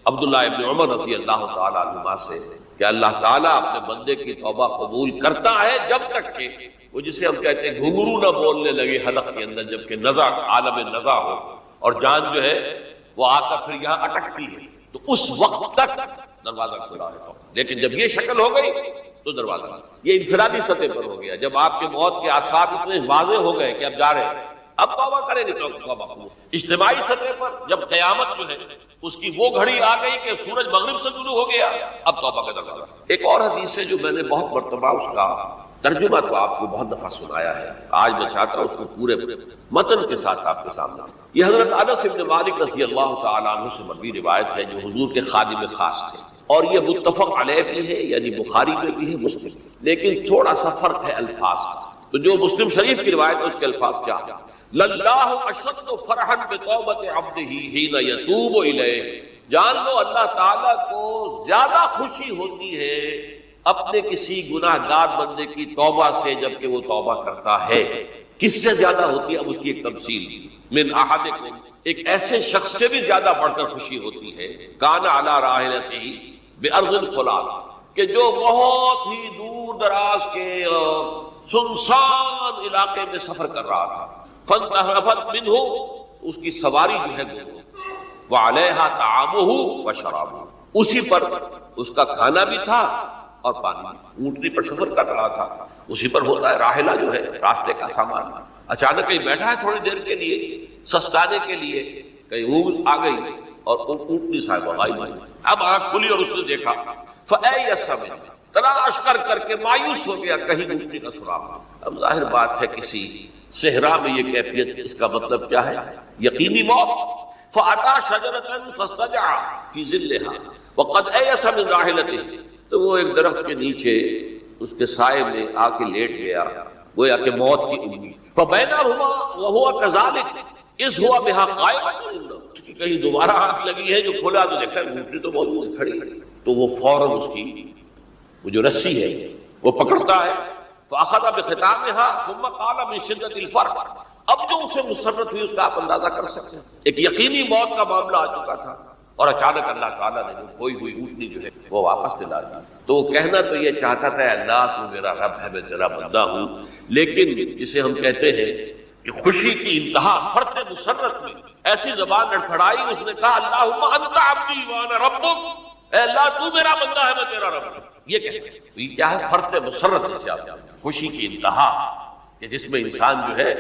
عبداللہ بن عمر رضی اللہ تعالی عنہما سے کہ اللہ تعالیٰ اپنے بندے کی توبہ قبول کرتا ہے جب تک کہ وہ، جسے ہم کہتے ہیں گھنگرو نہ بولنے لگے حلق کے اندر، جبکہ نزع، عالم نزع ہو اور جان جو ہے وہ آ کر پھر یہاں اٹکتی ہے، تو اس وقت تک دروازہ کھلا ہے۔ لیکن جب یہ شکل ہو گئی تو دروازہ، یہ انفرادی سطح پر ہو گیا، جب آپ کے موت کے آثار اتنے واضح ہو گئے کہ اب جا رہے ہیں، اب توبہ کریں گے تو توبہ قبول۔ اجتماعی سطح پر جب قیامت جو ہے اس کی وہ گھڑی آ گئی کہ سورج مغرب سے طلوع ہو گیا، اب توبہ کا دروازہ۔ ایک اور حدیث ہے جو میں نے بہت مرتبہ اس کا ترجمہ تو آپ کو بہت دفعہ سنایا ہے، آج میں چاہتا ہوں اس کو پورے متن کے ساتھ آپ کے سامنے۔ یہ حضرت انس بن مالک رضی اللہ تعالیٰ عنہ سے مروی روایت ہے، جو حضور کے خادم خاص تھے، اور یہ متفق علیہ بھی ہے، یعنی بخاری میں بھی ہے، مسلم، لیکن تھوڑا سا فرق ہے الفاظ کا۔ تو جو مسلم شریف کی روایت ہے اس کے الفاظ کیا ہے؟ للہ اشد فرحا بتوبۃ عبدہ حین یتوب الیہ، جان لو اللہ تعالیٰ کو زیادہ خوشی ہوتی ہے اپنے کسی گناہ گار بندے کی توبہ سے جبکہ وہ توبہ کرتا ہے۔ کس سے زیادہ ہوتی ہے؟ اب اس کی ایک تمثیل، من احدکم، ایک ایسے شخص سے بھی زیادہ بڑھ کر خوشی ہوتی ہے، کان علی راحلتہ بارض الفلات، کہ جو بہت ہی دور دراز کے سنسان علاقے میں سفر کر رہا تھا، فانتحرفت منہ، اس کی سواری جو ہے دونوں، وعلیہا طعامہ وشرابہ، اسی پر اس کا کھانا بھی تھا اور پانی بھی، اونٹنی پر سفر کر رہا تھا، اسی پر ہوتا ہے راحلہ جو ہے راستے کا سامان۔ اچانک کہیں بیٹھا ہے تھوڑی دیر کے لیے سستانے کے لیے، کہیں اونٹ آ گئی اور اونٹنی صاحب غائب ہوئی۔ اب آنکھ کھلی اور اس نے دیکھا، فَأَيَّسَ مِنْهُ، تلاش کر کے مایوس ہو گیا، کہیں اونٹنی کا سراغ۔ اب ظاہر بات ہے کسی صحرا میں یہ کیفیت، اس کا مطلب کیا ہے؟ یقینی موت۔ فَأَتَىٰ شَجَرَةً فَاسْتَجَعَ فِي ظِلِّهَا وَقَدْ أَيَسَ مِنْ رَاحِلَتِهِ، تو وہ ایک درخت کے نیچے اس کے سائے میں آ کے لیٹ گیا، گویا کہ موت کی امید۔ فَبَيْنَهُمَا وَهُوَ كَذَلِكَ إِذْ هُوَ بِهَا قَائِمٌ، کہیں دوبارہ آنکھ لگی ہے، جو کھولا تو دیکھا اونٹنی تو موجود ہے کھڑی، تو وہ فوراً اس کی وہ جو رسی ہے وہ پکڑتا ہے، فَأَخَذَ بِخِتَامِهَا ثُمَّ قَالَ مِن شِدَّةِ الْفَرْحِ، اب جو اسے مسرت ہوئی اس کا آپ اندازہ کر سکتے ہیں، ایک یقینی موت کا معاملہ آ چکا تھا، اور اچانک اللہ تعالیٰ نے جو کھوئی ہوئی اونٹنی جو ہے وہ واپس دلا دی۔ تو وہ کہنا تو یہ چاہتا تھا، اللہ تو میرا رب ہے، میں تیرا بندہ ہوں، لیکن جسے ہم کہتے ہیں کہ خوشی کی انتہا فرط مسرت میں ایسی زبان لڑکھڑائی، اس نے کہا اللہم انت عبدی وانا ربک، اے اللہ تو میرا بندہ ہے، میں تیرا رب ہوں۔ یہ کہتے ہیں یہ کیا ہے؟ فرط مسرت، جسے آپ خوشی کی انتہا، کہ جس میں انسان جو ہے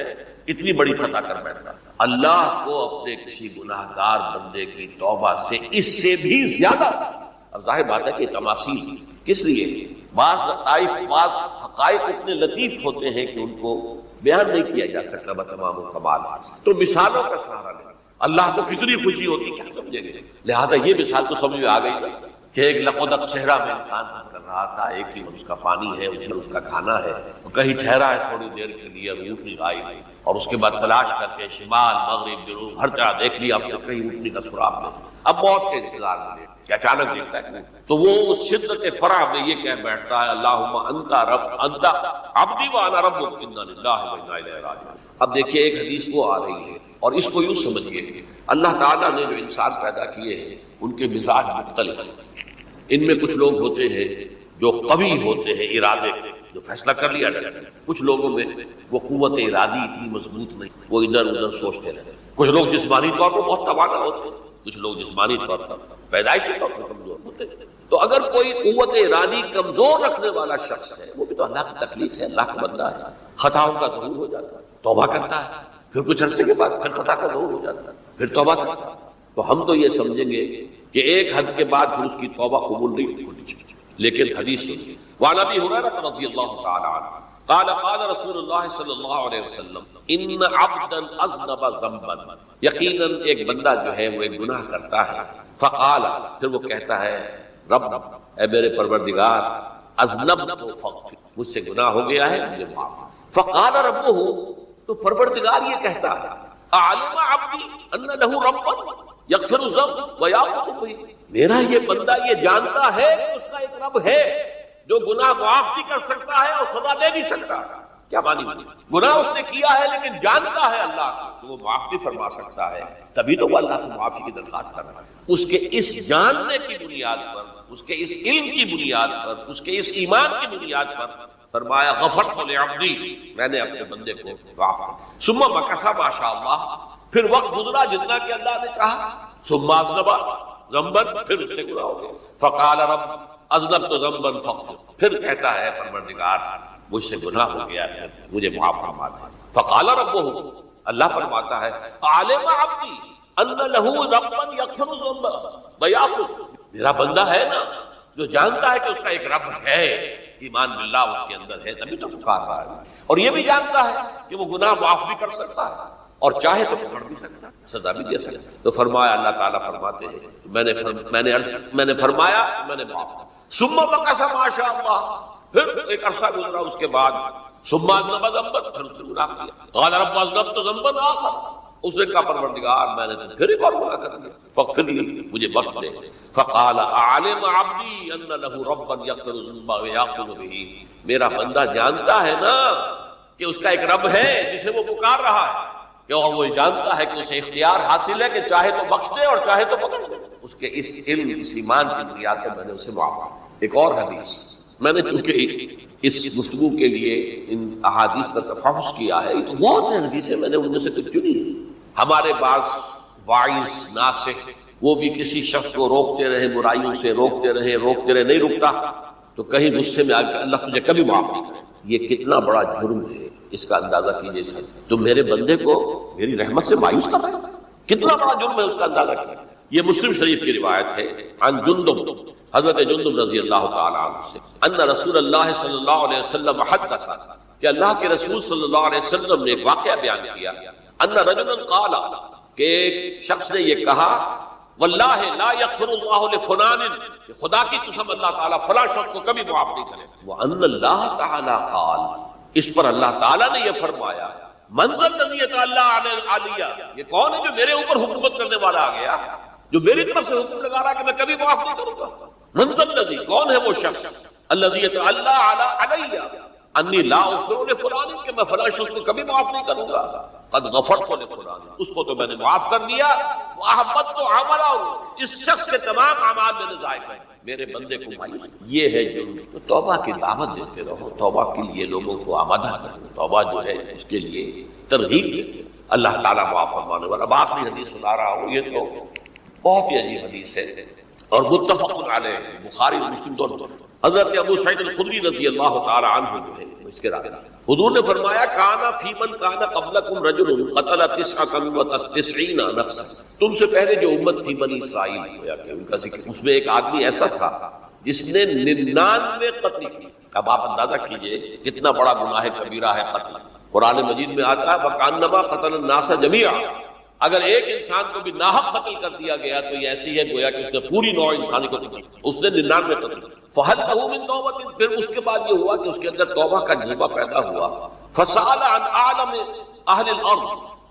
اتنی بڑی خطا کر بیٹھتا ہے۔ اللہ کو اپنے کسی گناہ گار بندے کی توبہ سے اس سے بھی زیادہ، اب ظاہر بات ہے کہ تماثیل کس لیے، بعض لطائف، بعض حقائق اتنے لطیف ہوتے ہیں کہ ان کو بیان نہیں کیا جا سکتا بتمام کمال، تو مثالوں کا سہارا لیں۔ اللہ کو کتنی خوشی ہوتی کیا سمجھیں گے؟ لہذا یہ مثال تو سمجھ میں آ گئی کہ ایک لقدق صحرا میں انسان کر رہا تھا، ایک ہی اس کا پانی ہے، اس کا کھانا ہے، کہیں ٹھہرا ہے تھوڑی دیر کے لیے، اونٹنی غائب ہے، اور اس کے بعد تلاش کر کے شمال مغرب جنوب ہر جگہ دیکھ لیا، اب تک کہیں اونٹنی کا سراغ نہیں، اب موت کے انتظار میں کہ اچانک دیکھتا ہے تو وہ اس شدت فرح میں یہ کہہ بیٹھتا ہے اللہم انت رب انت عبدی وانا ربک انا للہ و انا الیہ راجعون۔ اب دیکھیے ایک حدیث وہ آ رہی ہے، اور اس کو یوں سمجھیے، اللہ تعالیٰ نے جو انسان پیدا کیے ہیں ان کے مزاج مختلف ہیں۔ ان میں کچھ لوگ ہوتے ہیں جو قوی ہوتے ہیں ارادے کے، جو فیصلہ کر لیا جاتا ہے، کچھ لوگوں میں وہ قوت ارادی اتنی مضبوط نہیں، وہ ادھر ادھر سوچتے رہتے ہیں، کچھ لوگ جسمانی طور پر بہت توانا ہوتے ہیں، کچھ لوگ جسمانی طور پر پیدائشی طور پر کمزور ہوتے ہیں۔ تو اگر کوئی قوت ارادی کمزور رکھنے والا شخص ہے، وہ بھی تو اللہ کی تخلیق ہے، اللہ کا بندہ ہے، خطاؤں کا ظہور ہو جاتا ہے، توبہ کرتا ہے، پھر کچھ عرصے کے بعد پھر خطا کا ظہور ہو جاتا ہے، پھر توبہ کرتا ہے، تو ہم تو یہ سمجھیں گے کہ ایک حد کے بعد پھر اس کی توبہ قبول نہیں ہوتی۔ لیکن حدیث سنیے، وعن ابی ہریرہ رضی اللہ تعالی عنہ قال قال رسول اللہ صلی اللہ علیہ وسلم ان عبدا اذنب ذنبا، یقیناً ایک بندہ جو ہے وہ ایک گناہ کرتا ہے، فقال، پھر وہ کہتا ہے رب، اے میرے پروردگار، اذنبت فاغفر، مجھ سے گناہ ہو گیا ہے، مجھے معاف۔ فقال ربہ، تو پروردگار یہ کہتا ہے اعلم عبدی ان له ربا یغفر الذنب ویعفو به، میرا یہ بندہ یہ جانتا ہے کہ اس کا ایک رب ہے جو گناہ معاف بھی کر سکتا ہے اور سزا دے بھی سکتا ہے۔ کیا معنی؟ گناہ اس نے کیا ہے لیکن جانتا ہے اللہ کو تو وہ معاف بھی فرما سکتا ہے، تبھی تو وہ اللہ سے معافی کی درخواست کر رہا ہے۔ اس کے اس جاننے کی بنیاد پر، اس کے اس علم کی بنیاد پر، اس کے اس ایمان کی بنیاد پر فرمایا غفرت لعبدی، میں نے اپنے بندے کو معاف کر۔ ثم مکث ما شاء اللہ، پھر وقت گزرا جتنا کہ اللہ نے چاہا، ثم اذنب ذنبا، پھر اس سے گناہ ہو گیا، فقال رب اذنبت ذنبا فاغفر، پھر کہتا ہے پروردگار مجھ سے گناہ ہو گیا ہے، مجھے معاف فرما دے۔ فقال ربہ، اللہ فرماتا ہے عالم عبدی ان له ربا یغفر الذنب ویعفو، میرا بندہ ہے نا جو جانتا ہے کہ اس کا ایک رب ہے ایمان باللہ اس کے اندر ہے تبھی تو پکار رہا ہے، اور یہ بھی جانتا ہے کہ وہ گناہ معاف بھی کر سکتا ہے اور چاہے تو پکڑ بھی سکتا ہے، سزا بھی دے سکتا ہے۔ تو فرمایا، اللہ تعالیٰ فرماتے ہیں میں نے فرمایا میں نے معاف کیا۔ ثم مکث ما شاء اللہ، پھر ایک عرصہ گزرا اس کے بعد، ثم اذنب ذنبا، پھر اس نے گناہ کیا، قال رب اذنبت ذنبا آخر، اس نے کہا پروردگار میں نے تو پھر ایک اور گناہ کر دیا، فاغفر لی، مجھے بخش دے۔ فقال اعلم عبدی ان له ربا یغفر الذنوب ویأخذ به، میرا بندہ جانتا ہے نا کہ اس کا ایک رب ہے جسے وہ پکار رہا ہے، کہ اور وہ جانتا ہے کہ اسے اختیار حاصل ہے کہ چاہے تو بخش دے اور چاہے تو پکڑ دے۔ اس کے اس علم، اس ایمان کی بنیاد پر میں نے اسے معاف کیا۔ ایک اور حدیث میں نے چونکہ اس گفتگو کے لیے ان احادیث کا تفحص کیا ہے، تو بہت ہیں حدیثیں، میں نے ان میں سے کچھ چنی۔ ہمارے بعض واعظ ناصح وہ بھی کسی شخص کو روکتے رہے، برائیوں سے روکتے رہے، نہیں رکتا تو کہیں غصے میں آ کے اللہ تجھے کبھی معاف نہیں کرے۔ یہ کتنا بڑا جرم ہے، اس کا اندازہ کیجیے سر۔ تو میرے بندے کو میری رحمت سے مایوس کر رہے ہیں، کتنا بڑا جرم ہے، اس کا اندازہ کیجیے۔ یہ مسلم شریف کی روایت ہے، عن جندب، حضرت جندب رضی اللہ تعالی عنہ سے، ان رسول اللہ صلی اللہ علیہ وسلم حدث، کہ اللہ کے رسول صلی اللہ علیہ وسلم نے ایک واقعہ بیان کیا، ان رجلا قال، کہ ایک شخص نے یہ کہا، واللہ لا یغفر اللہ لفلان، کہ خدا کی قسم اللہ تعالیٰ فلاں شخص کو کبھی معاف نہیں کرے۔ وان اللہ تعالی قال، اس پر اللہ تعالیٰ نے یہ فرمایا، من ذا الذی یتعالی علیہ، یہ کون ہے جو میرے اوپر حکومت کرنے والا آ گیا، جو میری طرف سے حکم لگا رہا کہ میں کبھی معاف نہیں کروں گا۔ من ذا الذی، کون ہے وہ شخص، الذی یتعالی علیہ انی لا اغفر لفلان، کہ میں فلاں شخص کو کبھی معاف نہیں کروں گا، قد غفرت لفلان، اس کو تو میں نے معاف کر دیا، واحبطت عملہ، اس شخص کے تمام اعمال میں نے ضائع کر دیے، میرے بندے کو مایوس۔ یہ ہے جو توبہ کی دعوت دیتے رہو، توبہ کے لیے لوگوں کو آمادہ کرو، توبہ جو ہے اس کے لیے ترغیب دیتے رہو، اللہ تعالیٰ معاف فرمانے والا۔ اب آخری حدیث سنا رہا ہوں، یہ تو بہت ہی عجیب حدیث ہے اور متفق علیہ، بخاری اور مسلم دونوں۔ حضرت ابو سعید الخدری رضی اللہ تعالی عنہ جو ہے اس کے راوی، حضور نے فرمایا، کانا فی من کانا قبلکم رجل قتل 99 نفسا، تم سے پہلے جو امت تھی بنی اسرائیل، ان کا ذکر، اس میں ایک آدمی ایسا تھا جس نے 99 قتل کی۔ اب آپ اندازہ کیجئے کتنا بڑا گناہ کبیرہ ہے قتل۔ قرآن مجید میں آتا ہے وَكَأَنَّمَا قَتَلَ النَّاسَ جَمِيعًا، اگر ایک انسان کو بھی ناحق قتل کر دیا گیا تو یہ ایسی ہے گویا کہ اس نے پوری نوع انسانی کو قتل کیا، اس نے 99 قتل کیا۔ فَهَلْ لَهُ مِن تَوْبَةٍ، پھر اس کے بعد یہ ہوا کہ اس کے اندر توبہ کا جذبہ پیدا ہوا۔ فَسَأَلَ عَنْ أَعْلَمِ أَهْلِ الْأَرْضِ،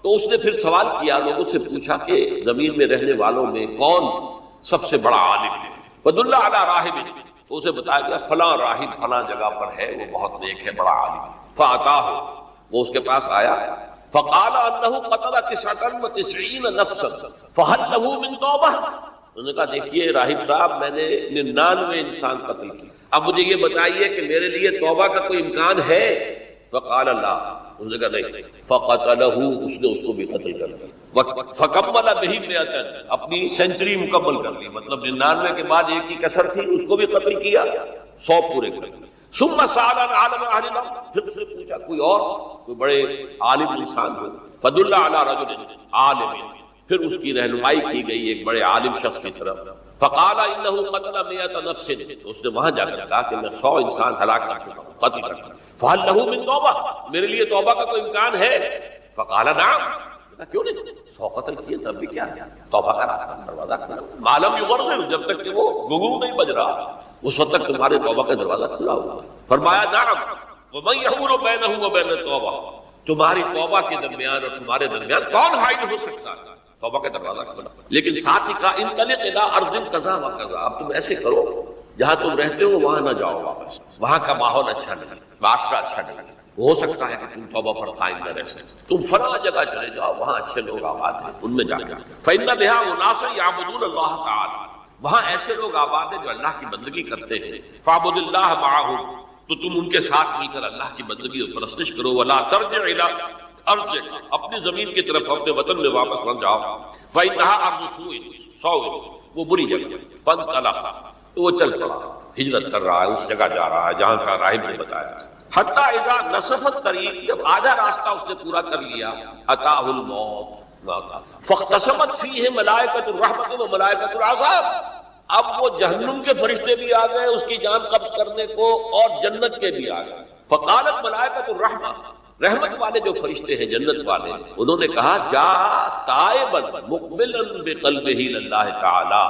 تو اس نے پھر سوال کیا، لوگوں سے پوچھا کہ زمین میں رہنے والوں میں کون سب سے بڑا عالم ہے۔ فَدُلَّ عَلَىٰ رَاهِبٍ، تو اسے بتایا گیا فلاں راہب فلاں جگہ پر ہے، وہ بہت نیک ہے، بڑا عالم ہے۔ فَأَتَاهُ، وہ اس کے پاس آیا، فقال انه قتل 99 نفسا فهل له من توبہ، انہوں نے کہا دیکھیے راہب صاحب، میں نے 99 انسان قتل کی، اب مجھے یہ بتائیے کہ میرے لیے توبہ کا کوئی امکان ہے؟ فقال لا، انہوں نے کہا نہیں۔ فقتله، اس نے اس کو بھی قتل کر دیا۔ فکمل به 100، اپنی سینچری مکمل کر لی، مطلب 99 کے بعد ایک ہی کسر تھی، اس کو بھی قتل کیا، 100 پورے کر دیے۔ ثم سأل عن عالم اہل الارض، پھر اس نے پوچھا کوئی اور کوئی بڑے عالم انسان ہو۔ فدل علی رجل عالم، پھر اس کی رہنمائی کی گئی ایک بڑے عالم شخص کی طرف۔ فقال انه قتل 100 نفس، اس نے وہاں جا کر کہا کہ میں 100 انسان ہلاک کر چکا ہوں، قتل کر چکا ہوں۔ فهل له من توبہ، میرے لیے توبہ کا کوئی امکان ہے؟ فقال نعم، کیوں نہیں، 100 قتل کیے تب بھی کیا، توبہ کا راستہ دروازہ کھلا، ما لم یغرغر، جب تک کہ وہ گھنگرو نہیں بج رہا اس وقت تک تمہارے توبہ کا دروازہ کھلا ہوا ہے۔ فرمایا نعم، ومن یحول بینہ وبین التوبہ، تمہاری توبہ کے درمیان اور تمہارے درمیان کون حائل ہو سکتا ہے؟ توبہ کا دروازہ کھلا، لیکن ساتھ ہی کہا انطلق الی ارض کذا و کذا، اب تم ایسے کرو جہاں تم رہتے ہو وہاں نہ جاؤ واپس، وہاں کا ماحول اچھا نہیں، معاشرہ اچھا نہیں، ہو سکتا ہے کہ تم توبہ پر قائم نہ رہ سکتے، تم فلاں جگہ چلے جاؤ وہاں اچھے لوگ آباد ہیں، ان میں جا کے فإن بها اناسا یعبدون اللہ تعالی، وہاں ایسے لوگ آباد ہیں جو اللہ کی بندگی کرتے ہیں، فاعبد اللہ معہم، تو تم ان کے ساتھ مل کر اللہ کی بندگی اور پرستش کرو، ولا ترجع الی ارضک، اپنی زمین کی طرف اپنے وطن میں واپس نہ جاؤ، فإنها ارض سوء، وہ بری جگہ، فانطلق، تو وہ چل پڑا، ہجرت کر رہا ہے، اس جگہ جا رہا ہے جہاں کا راہب نے بتایا، حتی اذا نصف الطریق، جب آدھا راستہ اس نے پورا کر لیا، اتاہ الموت، فاختصمت فیہ ملائکۃ الرحمت و ملائکۃ العذاب، اب وہ جہنم کے فرشتے بھی آ گئے اس کی جان قبض کرنے کو، اور جنت کے بھی آ گئے. فقالت ملائکۃ الرحمہ، رحمت والے جو فرشتے ہیں جنت والے، انہوں نے کہا جا تائبا مقبلا بقلبہ للہ تعالی،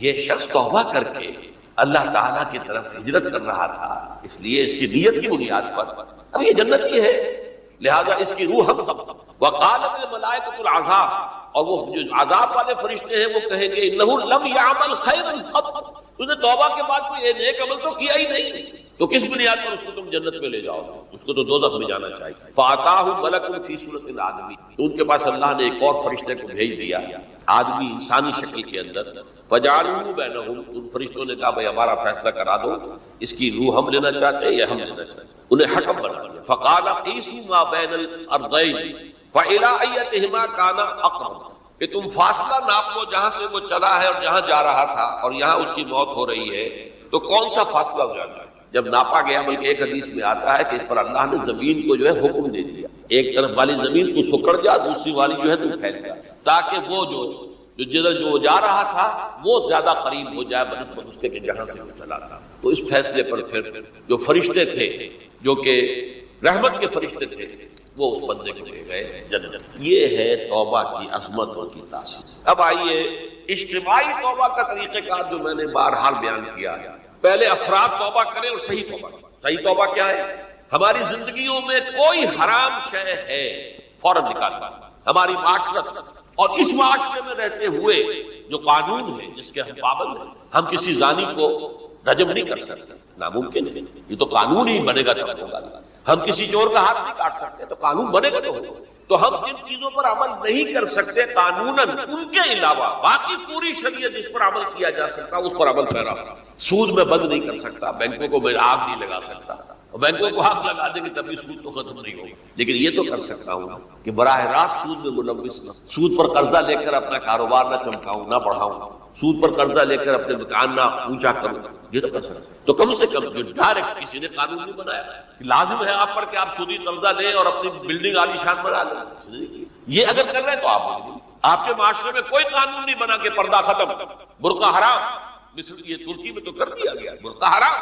یہ شخص توبہ کر کے اللہ تعالیٰ کی طرف ہجرت کر رہا تھا، اس لیے اس کی نیت کی بنیاد پر اب یہ جنتی ہے، لہذا اس کی روح ہم. وقالت الملائکۃ العذاب، اور وہ جو عذاب والے فرشتے ہیں وہ کہیں گے انہ لم یعمل خیرا قط، تو نے توبہ کے بعد کوئی نیک عمل تو کیا ہی نہیں، تو کس بنیاد پر اس کو تم جنت میں لے جاؤ گے؟ اس کو تو دوزخ میں جانا چاہیے. فَأَتَاهُ مَلَكٌ فِي صُورَةِ الْآدَمِيِّ، تو ان کے پاس اللہ نے ایک اور فرشتے کو بھیج دیا آدمی انسانی شکل کے اندر. فَجَعَلُوهُ بَيْنَهُمْ، ان فرشتوں نے کہا بھائی ہمارا فیصلہ کرا دو، اس کی روح ہم لینا چاہتے ہیں یا ہم لینا چاہتے ہیں. انہیں حکم بنا دیا. فَقَالَ قِيسُوا مَا بَيْنَ الْأَرْضَيْنِ فَإِلَىٰ أَيَّتِهِمَا كَانَ أَقْرَبُ، کہ تم فاصلہ ناپ لو جہاں سے وہ چلا ہے اور جہاں جا رہا تھا اور یہاں اس کی موت ہو رہی ہے، تو کون سا فاصلہ ہو جاتا ہے. جب ناپا گیا، بلکہ ایک حدیث میں آتا ہے کہ اس پر اللہ نے زمین کو جو ہے حکم دے دیا، ایک طرف والی زمین تو سکڑ جا، دوسری والی جو ہے تو پھیل جا، تاکہ وہ جدھر جو جا رہا تھا وہ زیادہ قریب ہو جائے بنسبت اس کے کہ جہاں سے وہ چلا تھا. تو اس فیصلے پر پھر جو فرشتے تھے جو کہ رحمت کے فرشتے تھے وہ اس بندے کو لے گئے جنت. یہ ہے توبہ کی عظمتوں کی تاثیر. اب آئیے اجتماعی توبہ کا طریقہ کار جو میں نے بہرحال بیان کیا ہے. پہلے افراد توبہ کریں اور صحیح توبہ کریں. صحیح توبہ کیا ہے؟ ہماری زندگیوں میں کوئی حرام شے ہے فوراً نکالنا. ہماری معاشرت اور اس معاشرے میں رہتے ہوئے جو قانون ہے جس کے ہم پابند ہیں، ہم کسی زانی کو رجم نہیں کر سکتے، ناممکن ہے. یہ تو قانون ہی بنے گا تب ہوگا. ہم کسی چور کا ہاتھ نہیں کاٹ سکتے، تو قانون بنے گا تو ہوگا. تو ہم جن چیزوں پر عمل نہیں کر سکتے قانوناً، ان کے علاوہ باقی پوری شریعت جس پر عمل کیا جا سکتا اس پر عمل پیرا. سود میں بند نہیں کر سکتا، بینکوں کو میں آگ نہیں لگا سکتا، اور بینکوں کو آگ لگا دیں گے تب بھی سود تو ختم نہیں ہوگا. لیکن یہ تو کر سکتا ہوں کہ براہ راست سود میں ملوث نہ، سود پر قرضہ لے کر اپنا کاروبار نہ چمکاؤں، نہ بڑھاؤں، سود پر قرضہ لے کر اپنے مکان نہ اونچا کروں. یہ تو کر سکتا. تو کم سے کم جو ڈائریکٹ کسی نے قانون نہیں بنایا کہ لازم ہے آپ پر کہ آپ سودی قرضہ لیں اور اپنی بلڈنگ عالی شان بنا لیں. یہ اگر کر رہے ہیں تو آپ کے معاشرے میں کوئی قانون نہیں بنا کہ پردہ ختم، برقع حرام. مثل یہ ترکی میں تو کر دیا گیا برقع حرام،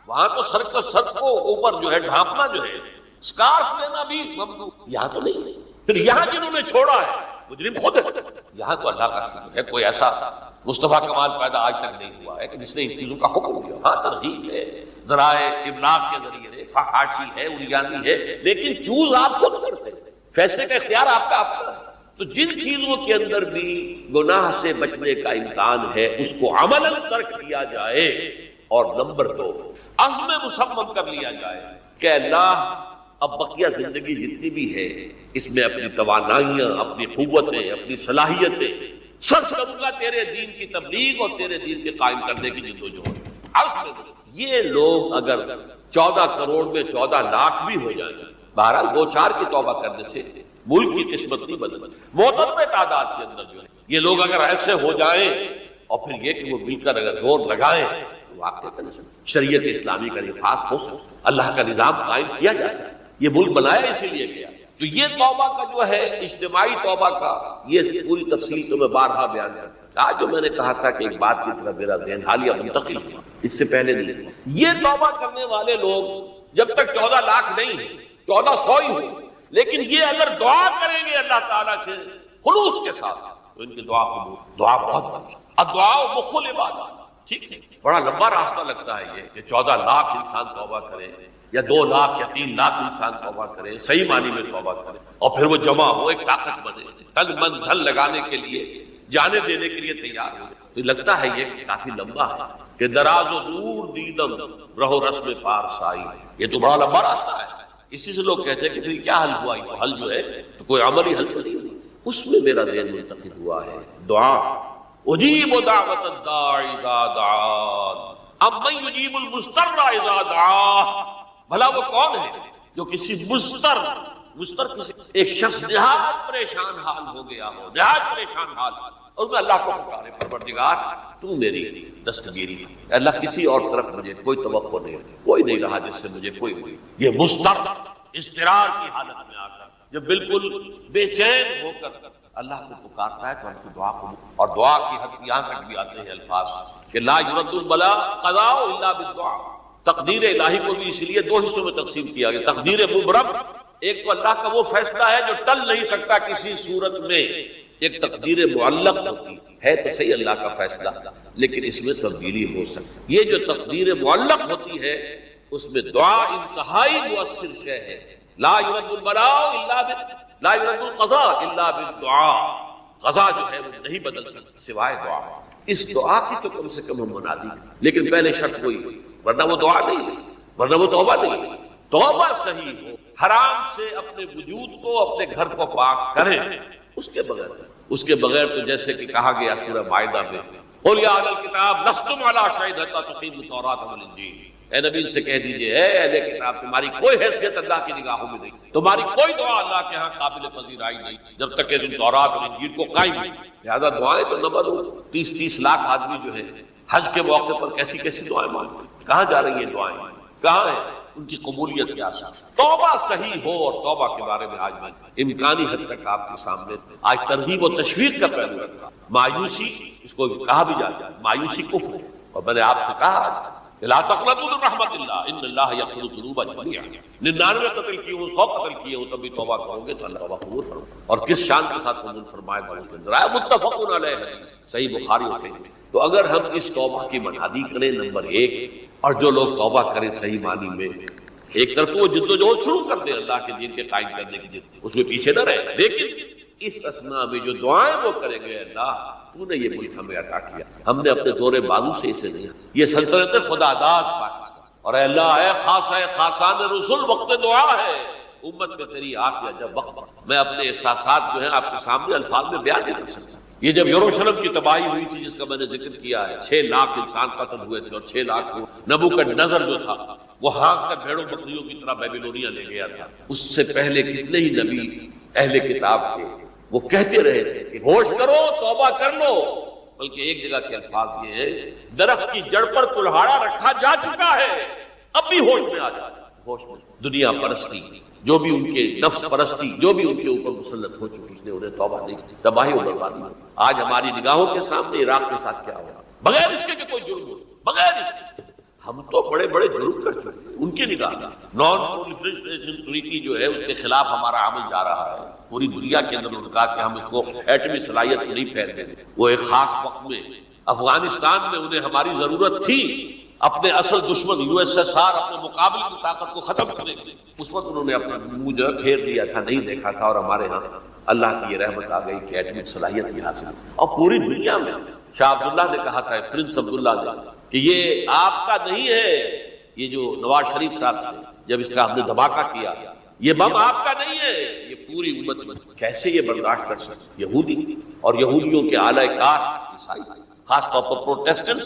وہاں تو سر کو اوپر جو ہے ڈھانپنا جو ہے، اسکارف لینا بھی ممنوع. یہاں تو نہیں. پھر یہاں جنہوں نے چھوڑا ہے مجرم خود ہے. یہاں تو اللہ کا شکر ہے کوئی ایسا مصطفیٰ کمال پیدا آج تک نہیں ہوا ہے کہ جس نے ان چیزوں کا حکم دیا. ہاں ترغیب ہے، ذرائع ابلاغ کے ذریعے ہے، فحاشی ہے، اریانی ہے، لیکن چوز آپ خود کرتے ہیں، فیصلے کا اختیار آپ کا ہے. تو جن چیزوں کے اندر بھی گناہ سے بچنے کا امکان ہے اس کو عملاً ترک کیا جائے. اور نمبر 2 عزم مصمم کر لیا جائے کہ اللہ اب بقیہ زندگی جتنی بھی ہے اس میں اپنی توانائیاں، اپنی قوتیں، اپنی صلاحیتیں سب کروں گا تیرے دین کی تبلیغ اور تیرے دین کے قائم کرنے کی جدوجہد. یہ لوگ اگر 14 کروڑ میں 14 لاکھ بھی ہو جائیں، بہرحال 2-4 کی توبہ کرنے سے ملک کی قسمت نہیں بدلتی. معتدل تعداد کے اندر جو ہے یہ لوگ اگر ایسے ہو جائیں اور پھر یہ کہ وہ مل کر اگر زور لگائیں تو واقعی شریعت اسلامی کا نفاذ ہو سکتا، اللہ کا نظام قائم کیا جا سکتا. یہ ملک بنایا اسی لیے گیا. تو یہ توبہ کا جو ہے اجتماعی توبہ کا یہ پوری تفصیل تو میں بارہا بیان کرتا. آج جو میں نے کہا تھا کہ ایک بات کی طرف میرا ذہن حالیہ منتقل ہوا، اس سے پہلے نہیں. یہ توبہ کرنے والے لوگ جب تک 14 لاکھ نہیں 1400 ہی ہو، لیکن یہ اگر دعا کریں گے اللہ تعالیٰ کے خلوص کے ساتھ تو ان کی دعا قبول. دعا بہت بڑی، الدعاء مخ العبادات. ٹھیک ہے، بڑا لمبا راستہ لگتا ہے یہ کہ 14 لاکھ انسان توبہ کرے یا 2 لاکھ یا 3 لاکھ انسان توبہ کرے، صحیح معنی میں توبہ کرے، اور پھر وہ جمع ہو ایک طاقت بنے، تن من دھن لگانے کے لیے، جانے دینے کے لیے تیار ہو. تو لگتا ہے یہ کافی لمبا ہے کہ دراز و دور دیدم رہو رسم پارسائی. یہ تو بڑا لمبا راستہ ہے. اسی سے لوگ کہتے ہیں کہ پھر کیا حل ہوا؟ تو حل جو ہے تو کوئی عملی حل تو نہیں ہوئی. اس میں میرا ذہن منتقل ہوا ہے دعا. اجیب دعوت الداعی اذا دعان امن یجیب المضطر اذا دعا. بھلا وہ کون ہے جو کسی مضطر کسی ایک شخص نہایت پریشان حال ہو گیا ہو، نہایت پریشان حال، اور میں اللہ کو پکارے پروردگار تو میری دستگیری. اللہ کسی اور طرف مجھے کوئی توقع نہیں، کوئی نہیں رہا جس سے مجھے کوئی ہوئی. یہ مضطر اضطرار کی حالت میں آ کر جب بالکل بے چین ہو کر اللہ کو پکارتا ہے تو ہم کو دعا کو، اور دعا کی حد یہاں تک بھی آتے ہیں الفاظ کہ لا یرد البلاء قضاء الا بالدعاء. تقدیر الہی کو بھی اس لیے دو حصوں میں تقسیم کیا گیا. تقدیر مبرم، ایک تو اللہ کا وہ فیصلہ ہے جو ٹل نہیں سکتا کسی صورت میں. ایک تقدیر معلق ہوتی ہے تو صحیح اللہ کا فیصلہ، لیکن اس میں تبدیلی ہو سکتی. یہ جو تقدیر معلق ہوتی ہے اس میں دعا انتہائی مؤثر شے ہے. لا یرد البلاء الا لا یرد القضاء الا بالدعاء. قضا جو ہے وہ نہیں بدل سکتا سوائے دعا. اس دعا کی تو کم سے کم ہم منادی کریں، لیکن پہلے شرط کوئی، ورنہ وہ دعا نہیں ہے، ورنہ وہ توبہ نہیں ہے. توبہ صحیح ہو، حرام سے اپنے وجود کو، اپنے گھر کو پاک کریں. اس کے بغیر تو جیسے کہ کہا گیا سورہ مائدہ میں، قل یا اہل الکتاب لستم علی شیء حتی تقیموا التوراۃ والانجیل. اے نبی ان سے کہہ دیجئے، اے اہل کتاب، تمہاری کوئی حیثیت اللہ کی نگاہوں میں نہیں، تمہاری کوئی دعا اللہ کے ہاں قابل پذیرائی نہیں جب تک کہ تم تورات اور انجیل کو قائم نہیں. لہذا دعائیں تو نہ بدو. 30 لاکھ آدمی جو ہے حج کے موقع پر کیسی کیسی دعائیں مانگتے ہیں. کہاں جا رہی ہیں دعائیں؟ کہاں ہیں ان کی قبولیت کی آثار؟ توبہ صحیح ہو، اور توبہ کے بارے میں آج میں امکانی حد تک آپ کے سامنے آج ترغیب و تشویق کا پہلو رکھا. مایوسی، اس کو کہا بھی جاتا ہے مایوسی کفر ہے. اور میں نے آپ سے کہا لا تقنطوا من رحمت اللہ ان اللہ یغفر الذنوب جميعا. 99 قتل کیے ہوں، 100 قتل کیے ہوں، تب بھی توبہ کرو گے تو اللہ توبہ قبول فرمائے. اور کس شان کے ساتھ قبول فرمائے گا اس کے اندر آیا متفق علیہ حدیث صحیح بخاری اور صحیح. تو اگر ہم اس توبہ کی منادی کریں نمبر 1، اور جو لوگ توبہ کریں صحیح معنی میں، ایک طرف وہ جد و جہد شروع کر دیں اللہ کے دین کے قائم کرنے کی جد، اس میں پیچھے نہ رہے، لیکن اس اسنا میں جو دعائیں وہ کریں گے، اللہ تو نے یہ ملک ہمیں عطا کیا، ہم نے اپنے دور بازو سے اسے دیا، یہ سلطنت خدا داد پاکستان، اور اے اللہ اے خاص ہے خاصان رسول وقت دعا ہے امت میں تیری آ گیا جب وقت. میں اپنے احساسات جو ہیں آپ کے سامنے الفاظ میں بیان نہیں کر سکتا. یہ جب یروشلم کی تباہی ہوئی تھی جس کا میں نے ذکر کیا ہے، 6 لاکھ انسان قتل ہوئے تھے، اور 6 لاکھ کو نبوکدنضر جو تھا وہ ہانک کر بھیڑوں بکریوں کی طرح بیبیلونیا لے گیا تھا. اس سے پہلے کتنے ہی نبی اہل کتاب کے وہ کہتے رہے تھے کہ ہوش کرو، توبہ کر لو. بلکہ ایک جگہ کے الفاظ یہ ہے، درخت کی جڑ پر کلہاڑا رکھا جا چکا ہے، اب بھی ہوش میں آ جا. ہوش میں دنیا پرستی، جو بھی ان کے نفس پرستی جو بھی ان کے اوپر مسلط ہو چکی، اس نے انہیں توبہ نہیں کی، تباہی و بربادی. آج ہماری نگاہوں کے سامنے عراق کے ساتھ کیا ہوا، بغیر اس کے کہ کوئی جرم ہو، بغیر اس کے ہم تو بڑے بڑے جرم کر چکے. ان کی نگاہ نان پرولیفریشن ٹریٹی جو ہے اس کے خلاف ہمارا عمل جا رہا ہے پوری دنیا کے اندر. انہوں نے کہا کہ ہم اس کو ایٹمی صلاحیت نہیں پھیلنے دیں. وہ ایک خاص وقت میں افغانستان میں انہیں ہماری ضرورت تھی اپنے اصل دشمن USSR اپنے مقابل کی طاقت کو ختم کرنے کے لیے. اس وقت انہوں نے اپنا منہ جو ہے پھیر دیا تھا، نہیں دیکھا تھا. اور ہمارے ہاں اللہ کی یہ رحمت آ گئی کہ ایٹمی صلاحیت بھی حاصل ہوئی. اور پوری دنیا میں شاہ عبداللہ نے کہا تھا، پرنس عبداللہ نے، کہ یہ آپ کا نہیں ہے. یہ جو نواز شریف صاحب تھے جب اس کا ہم نے دھماکہ کیا، یہ بم آپ کا نہیں ہے، یہ پوری امت. کیسے یہ برداشت کر سکتے یہودی اور یہودیوں کے اعلی کار عیسائی، خاص طور پر Protestant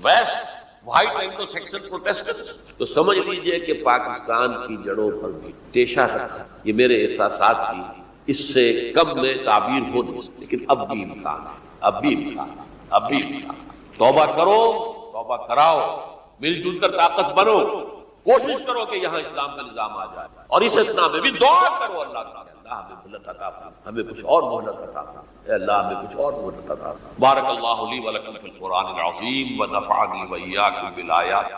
west white Anglo Saxon Protestant. تو سمجھ لیجئے کہ پاکستان کی جڑوں پر بھی تیشہ رکھا. یہ میرے احساسات کی اس سے کم میں تعبیر ہو نہیں سکتی، لیکن اب بھی امکان ہے، اب بھی امکان ہے، اب بھی امکان ہے. توبہ کرو، توبہ کراؤ، مل جل کر طاقت بنو، کوشش کرو کہ یہاں اسلام کا نظام آ جائے. اور اس اسنا میں بھی دعا کرو اللہ تعالیٰ، اللہ ہمیں مہلت عطا فرما، ہمیں کچھ اور مہلت عطا فرما، اے اللہ ہمیں کچھ اور مہلت عطا فرما. بارک اللہ لی ولکم فی القرآن العظیم ونفعنی وإیاکم بالآیات